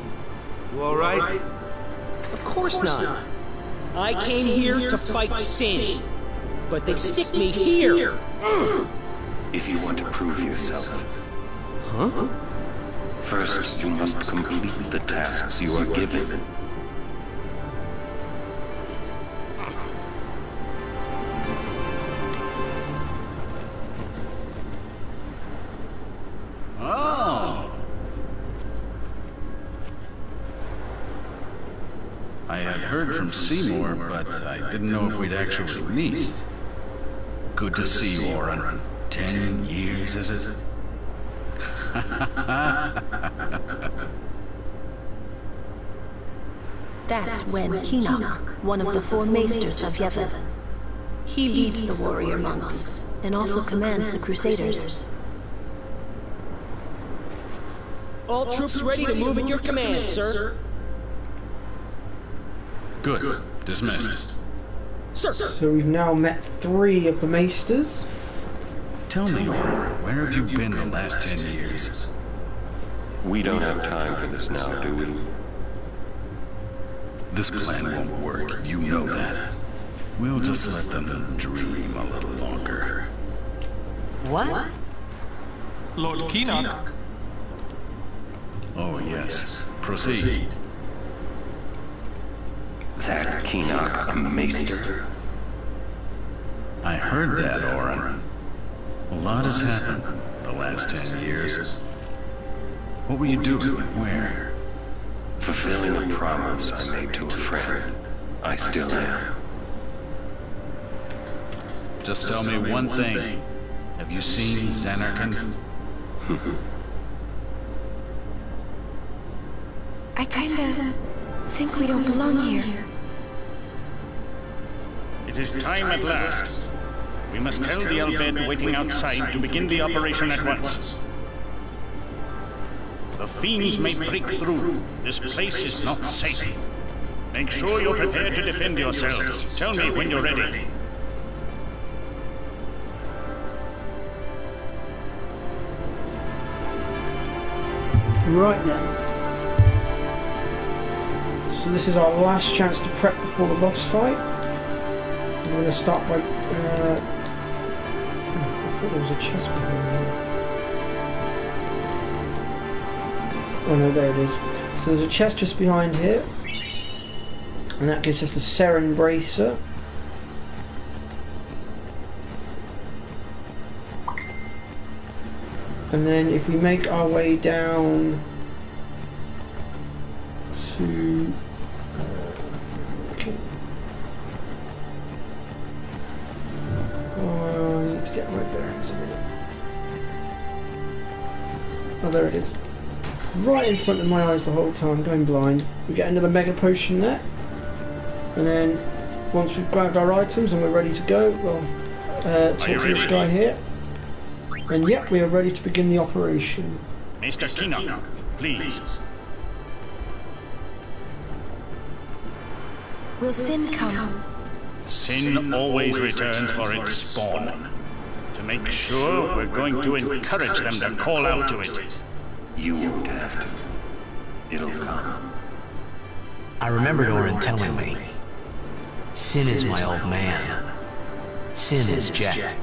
alright? Of course not. I came here to fight sin, but they stick me here. If you want to prove yourself. Huh? First, you must complete the tasks you are given. Oh. I had heard from Seymour, but I didn't know if we'd actually meet. Good to see you, Oren. 10 years, is it? That's Wen Keenock, one of the 4 maesters of Yevon. He leads the warrior monks, and also commands the Crusaders. All troops ready to move at your command, sir. Good. Dismissed. Sir. So we've now met 3 of the maesters. Tell me, Oren, where have you been the last 10 years? We don't have time for this now, do we? This plan won't work, you know that. We'll just let them dream a little longer. What? Lord Keenock. Oh, yes. Proceed. That Keenock a maester? I heard that, Orin. A lot has happened the last 10 years. What were you doing and where? Fulfilling a promise I made to a friend. I still am. Just tell me one thing. Have you seen Zanarkand? I kinda think we don't belong here. It is time at last. We must tell the Al Bhed waiting outside to begin the operation at once. The fiends may break through. This place is not safe. Make sure you're prepared to defend yourselves. Tell me when you're ready. Right then. So this is our last chance to prep before the boss fight. I'm going to start by... I thought there was a chest behind there. Oh no, there it is. So there's a chest just behind here. And that gives us the Seren Bracer. And then if we make our way down to... okay. Oh, I need to get my bearings a minute. Oh, there it is. Right in front of my eyes the whole time, going blind. We get another Mega Potion there. And then, once we've grabbed our items and we're ready to go, we'll talk to this guy here. And yep, we are ready to begin the operation. Mr. Keenock, please. Will Sin come? Sin always returns for its spawn. To make sure, we're going to encourage them to call out to it. You won't have to. It'll come. I remembered Orin telling me. Sin is my old man. Sin is Jet.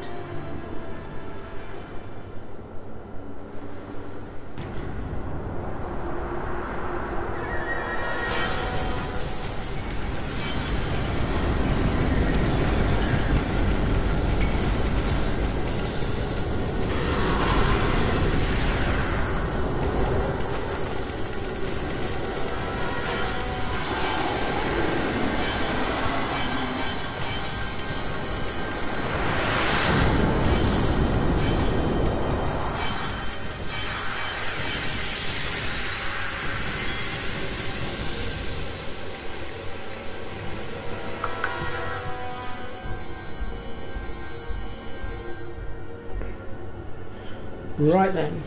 Right then.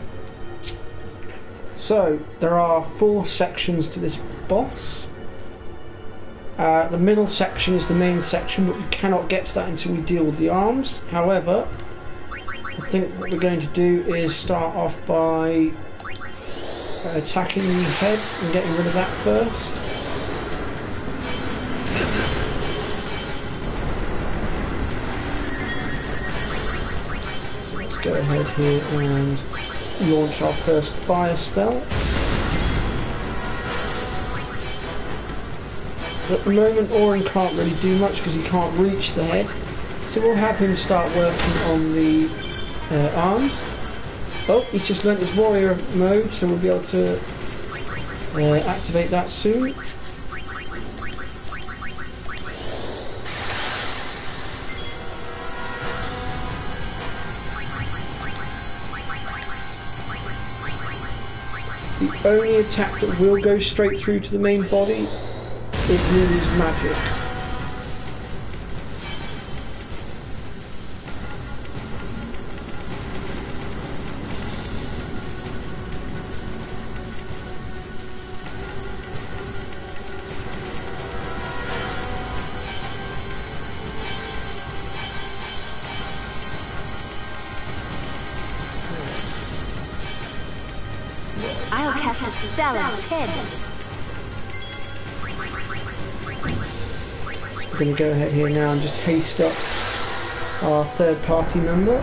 So, there are 4 sections to this boss. The middle section is the main section, but we cannot get to that until we deal with the arms. However, I think what we're going to do is start off by attacking the head and getting rid of that first. Go ahead here and launch our first fire spell. So at the moment Orin can't really do much because he can't reach the head, so we'll have him start working on the arms. Oh, he's just learnt his warrior mode, so we'll be able to activate that soon. The only attack that will go straight through to the main body is Lulu's magic. I'll cast a spell at its head. We're going to go ahead here now and just haste up our third party member.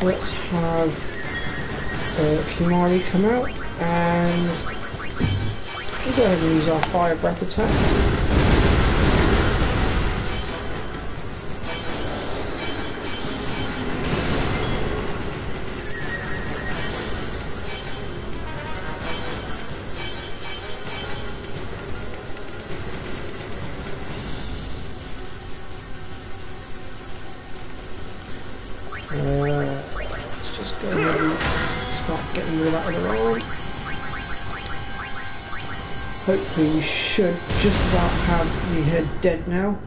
let's have Kimari come out, and we'll go ahead and use our fire breath attack. Let's just go ahead and start getting rid of that other arm. Hopefully we should just about have the head dead now.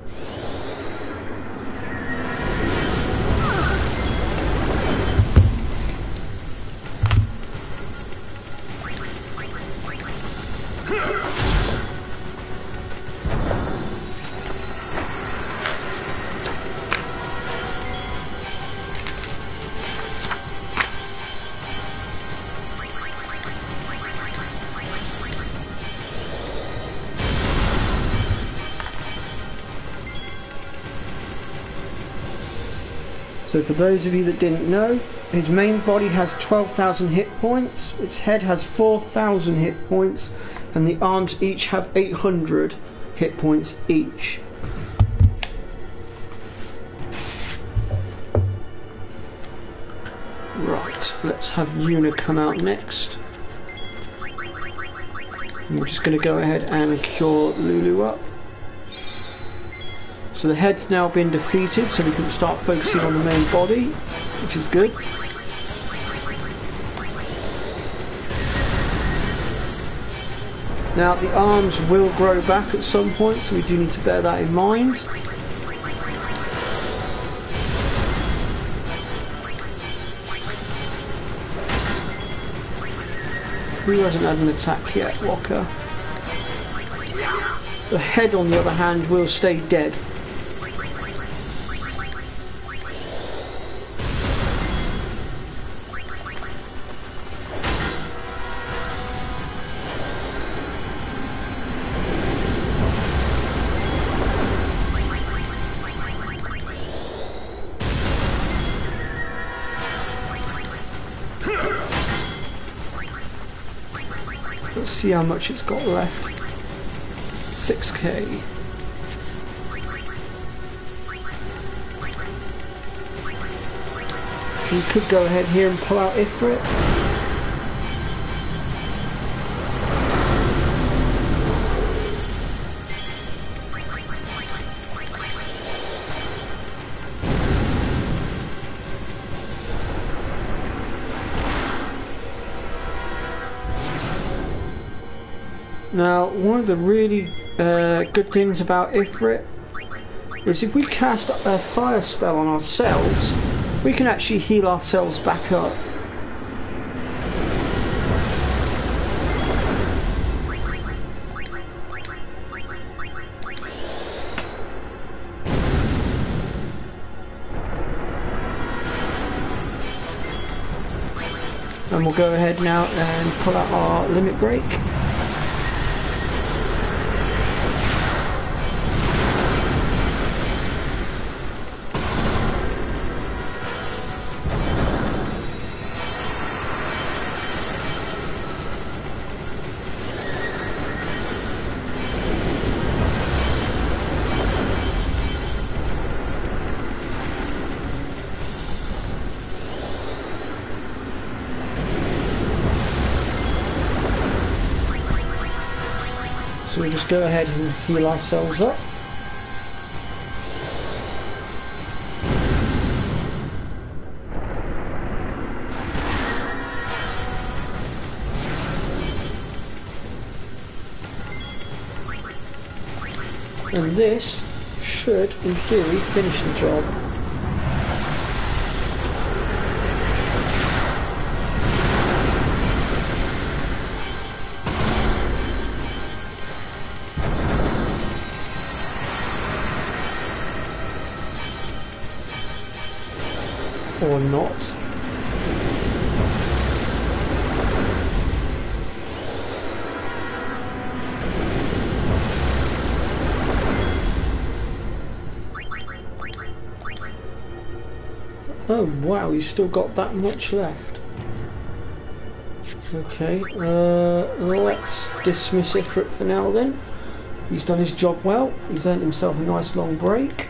So for those of you that didn't know, his main body has 12,000 hit points, its head has 4,000 hit points, and the arms each have 800 hit points each. Right, let's have Yuna come out next. And we're just going to go ahead and cure Lulu up. So the head's now been defeated, so we can start focusing on the main body, which is good. Now the arms will grow back at some point, so we do need to bear that in mind. Who hasn't had an attack yet? Walker. The head, on the other hand, will stay dead. Let's see how much it's got left. 6k. We could go ahead here and pull out Ifrit. Now, one of the really good things about Ifrit is if we cast a fire spell on ourselves, we can actually heal ourselves back up. And we'll go ahead now and pull out our limit break. So we just go ahead and heal ourselves up. And this should, in theory, finish the job. Or not. Oh wow, he's still got that much left. Okay, let's dismiss Ifrit for now then. He's done his job well. He's earned himself a nice long break.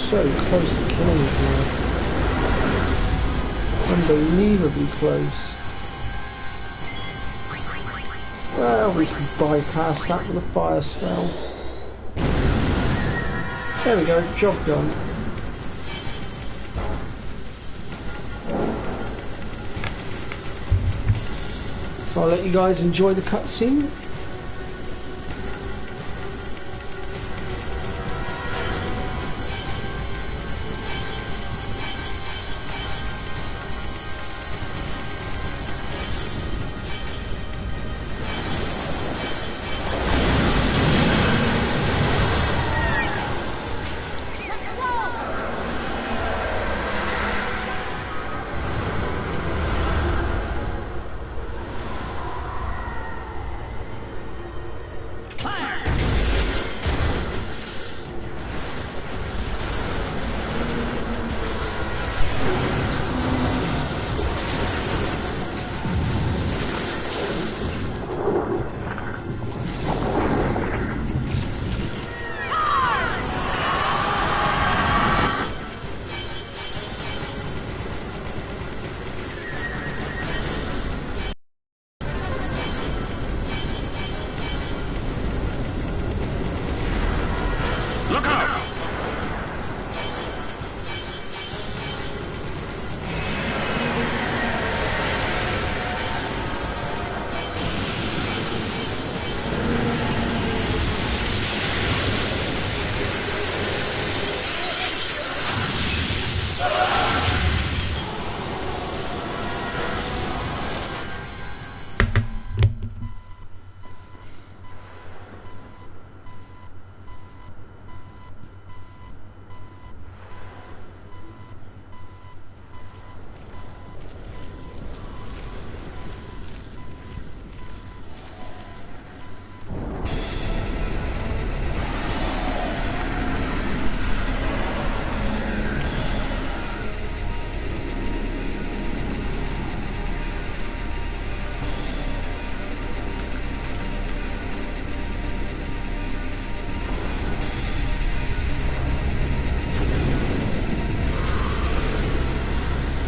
So close to killing it now. Unbelievably close. Well, we can bypass that with a fire spell. There we go, job done. So I'll let you guys enjoy the cutscene.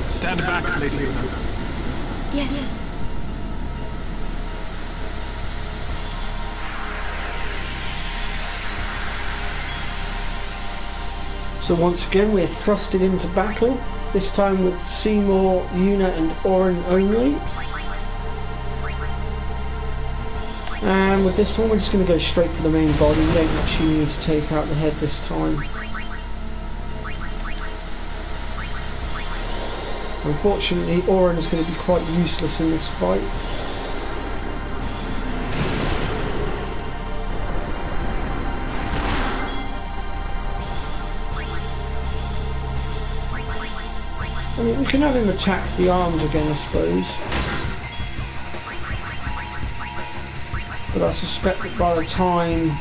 Stand back, Lady Una. Yes. So once again we're thrusted into battle, this time with Seymour, Una and Orin only. And with this one we're just going to go straight for the main body, we don't actually need to take out the head this time. Unfortunately, Orin is going to be quite useless in this fight. I mean, we can have him attack the arms again, I suppose. But I suspect that by the time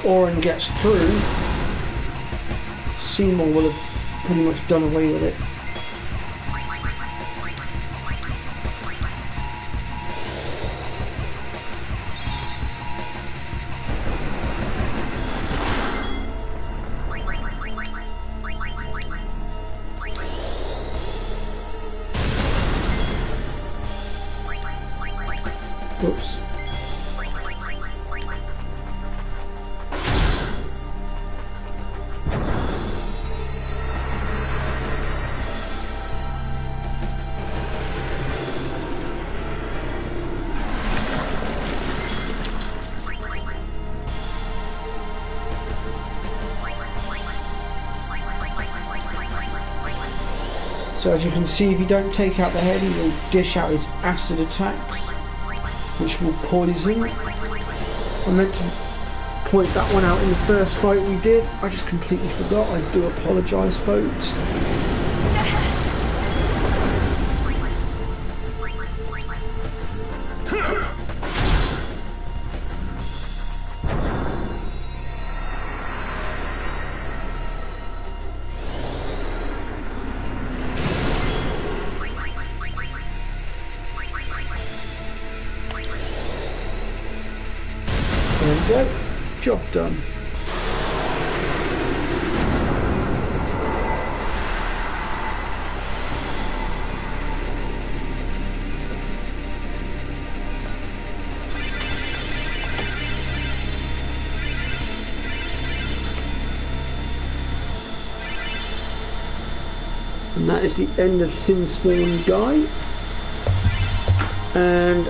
Orin gets through, Seymour will have pretty much done away with it. Oops. So as you can see, if you don't take out the head, he will dish out his acid attacks, which will poison. I meant to point that one out in the first fight we did. I just completely forgot. I do apologise, folks. There we go. Job done. And that is the end of Sinspawn Guy. And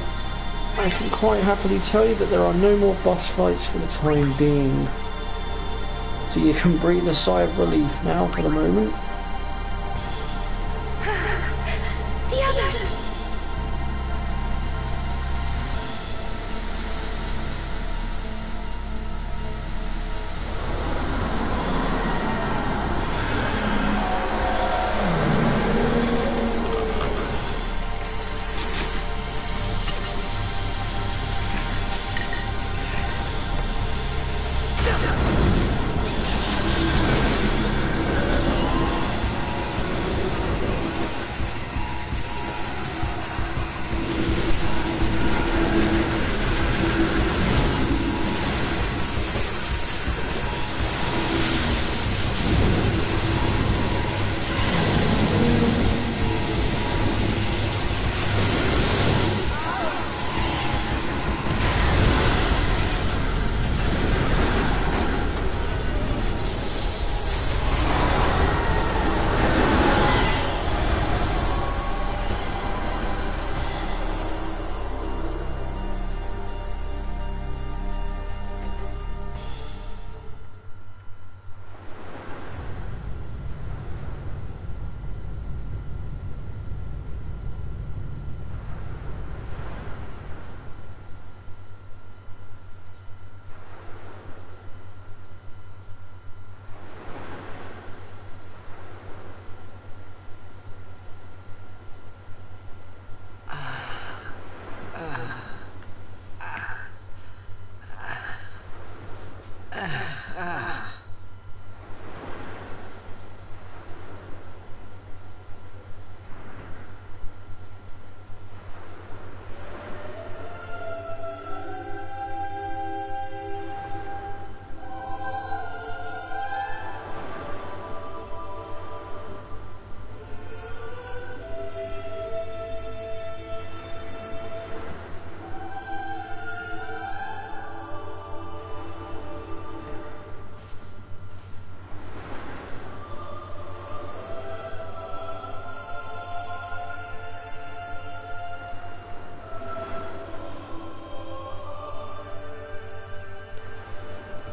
I can quite happily tell you that there are no more boss fights for the time being. So you can breathe a sigh of relief now for the moment. The others!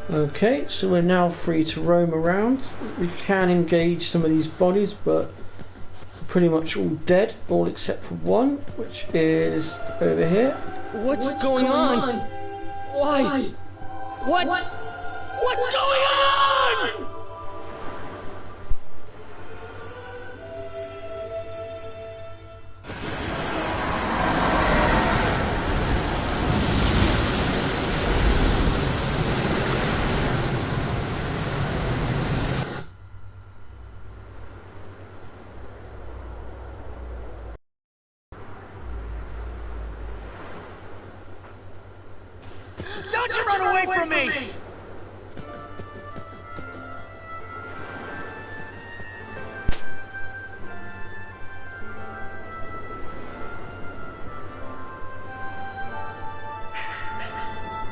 Okay, so we're now free to roam around. We can engage some of these bodies, but they're pretty much all dead, all except for one, which is over here. What's going on? Why? What's going on? Don't you run away from me!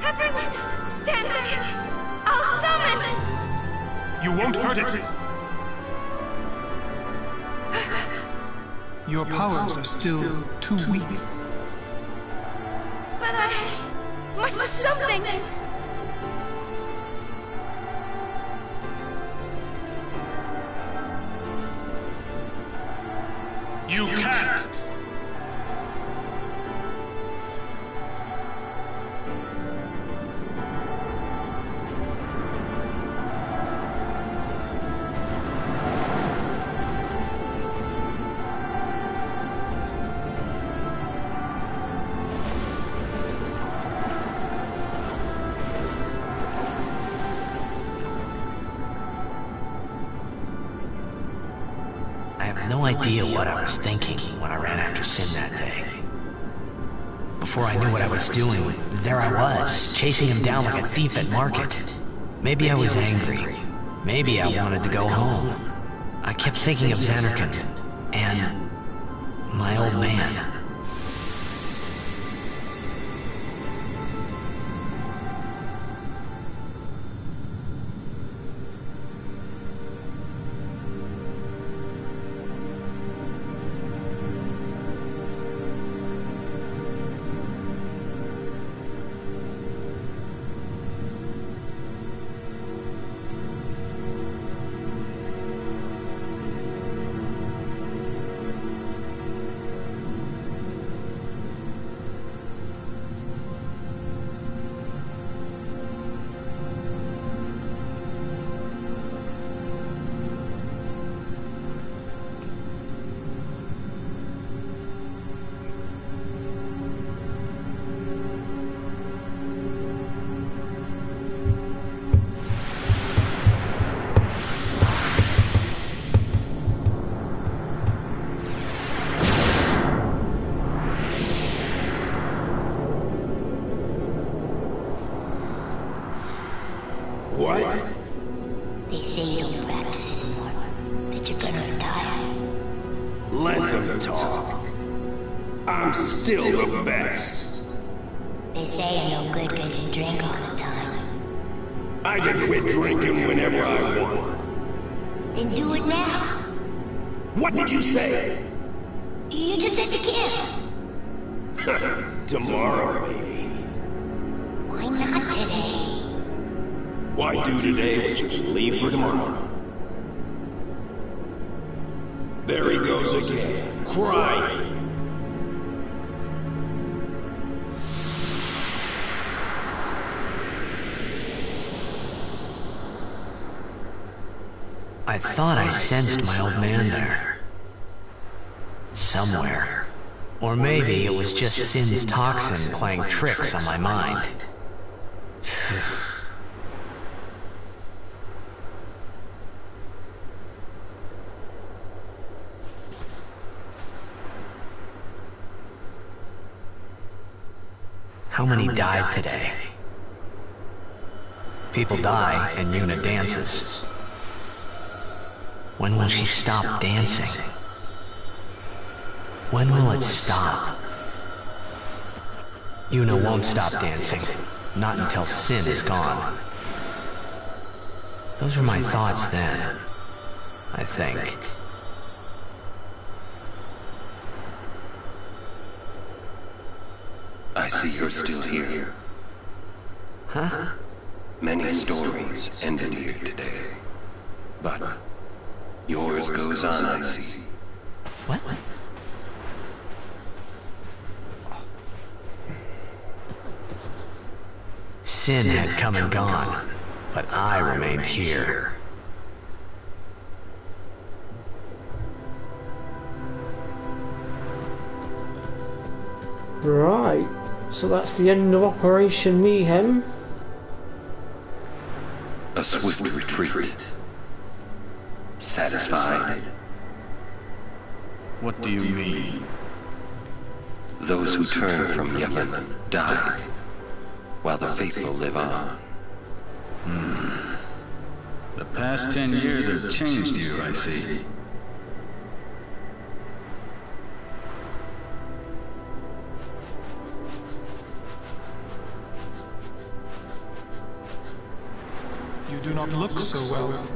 Everyone, stand back! I'll summon! You won't hurt it. Your powers are still too weak. But I must have something! You can't! No idea what I was thinking when I ran after Sin that day. Before I knew what I was doing, there I was, chasing him down like a thief at market. Maybe I was angry. Maybe I wanted to go home. I kept thinking of Xanarkand and my old man. What? They say you don't practice anymore. That you're gonna retire. Let them talk. I'm still the best. They say you're no good because you drink all the time. I can quit drinking whenever I want. Then do it now. What did you say? You just said you can. Tomorrow, maybe. Why not today? Why do today what you can leave for tomorrow? There he goes again, crying. I thought I sensed my old man there. Somewhere. Or maybe it was just Sin's toxin playing tricks on my mind. How many died today? People die and Yuna dances. When will she stop dancing? When will it stop? Yuna won't stop dancing, not until Sin is gone. Those were my thoughts then, I think. I see you're still here. Huh? Many stories ended here today. But yours goes on, I see. What? Sin had come and gone, but I remained here. Right, so that's the end of Operation Mayhem. A swift retreat. Satisfied? What do you mean? Those who turn from Yevon die, while the faithful live on. The past 10 years have changed you, I see. You do not look so well.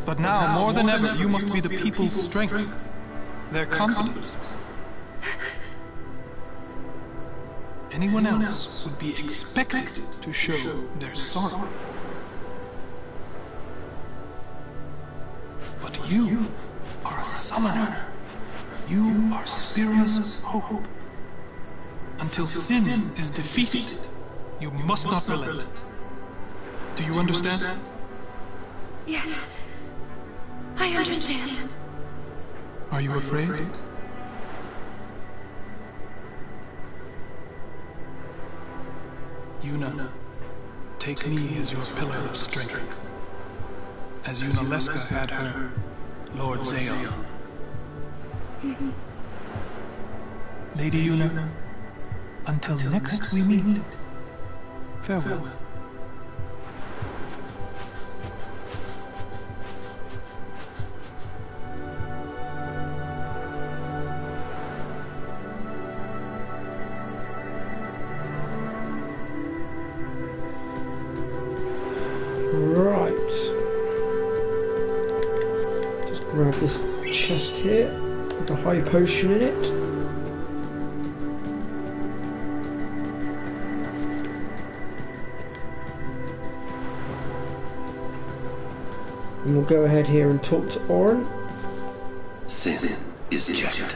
But now, more than ever, you must be the people's strength, their confidence. Anyone else would be expected to show their sorrow. But you are a summoner. You are Spira's hope. Until sin is defeated, you must not relent. Do you understand? Yes. I understand. Are you afraid? Yuna, take me as your pillar of strength, as Yuna Leska had her Lord Zayon. Lady Yuna, until next we meet, farewell. Grab this chest here with the high potion in it. And we'll go ahead here and talk to Oren. Sin is checked.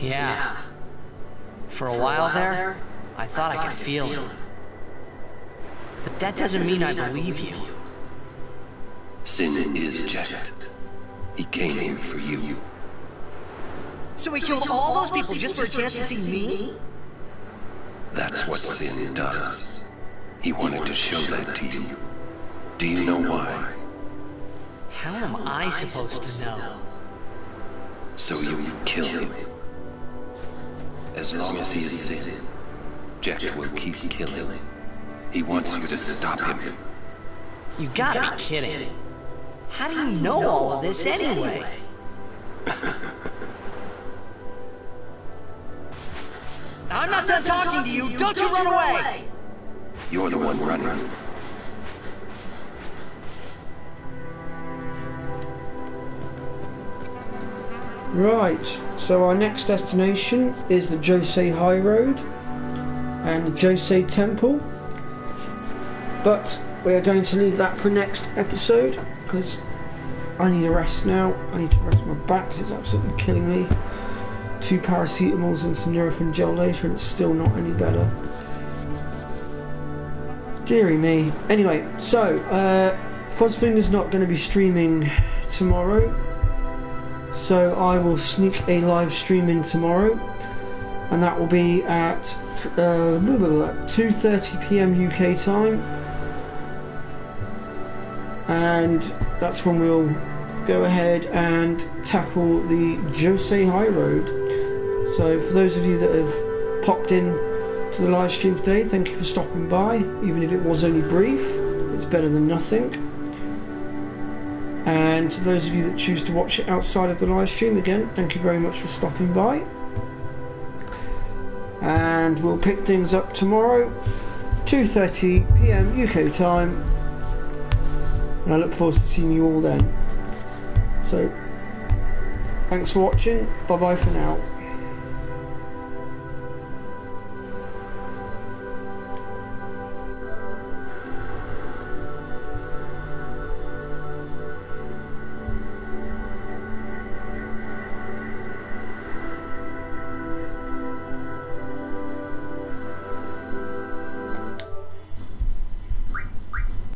Yeah. For a while there, I thought I could feel him. But that doesn't mean I believe you. Sin is checked. He came here for you. So he killed all those people just for a chance to see me? That's what Sin does. He wanted to show that to you. Do you know why? How am I supposed to know? So you would kill him. As long as he is Sin, Jecht will keep killing. He wants you to stop him. You gotta be kidding. How do you know all of this anyway? I'm not done talking to you! Don't you run away! You're the one running. Right, so our next destination is the Josei High Road and the Josei Temple. But we are going to leave that for next episode because I need a rest now. I need to rest my back because it's absolutely killing me. 2 paracetamols and some Nurofen gel later and it's still not any better. Deary me. Anyway, so Fuzzfinger's not going to be streaming tomorrow, so I will sneak a live stream in tomorrow, and that will be at 2:30 PM UK time. And that's when we'll go ahead and tackle the Josei High Road. So for those of you that have popped in to the live stream today, thank you for stopping by. Even if it was only brief, it's better than nothing. And to those of you that choose to watch it outside of the live stream, again, thank you very much for stopping by. And we'll pick things up tomorrow, 2:30 PM UK time. And I look forward to seeing you all then. So, thanks for watching. Bye bye for now.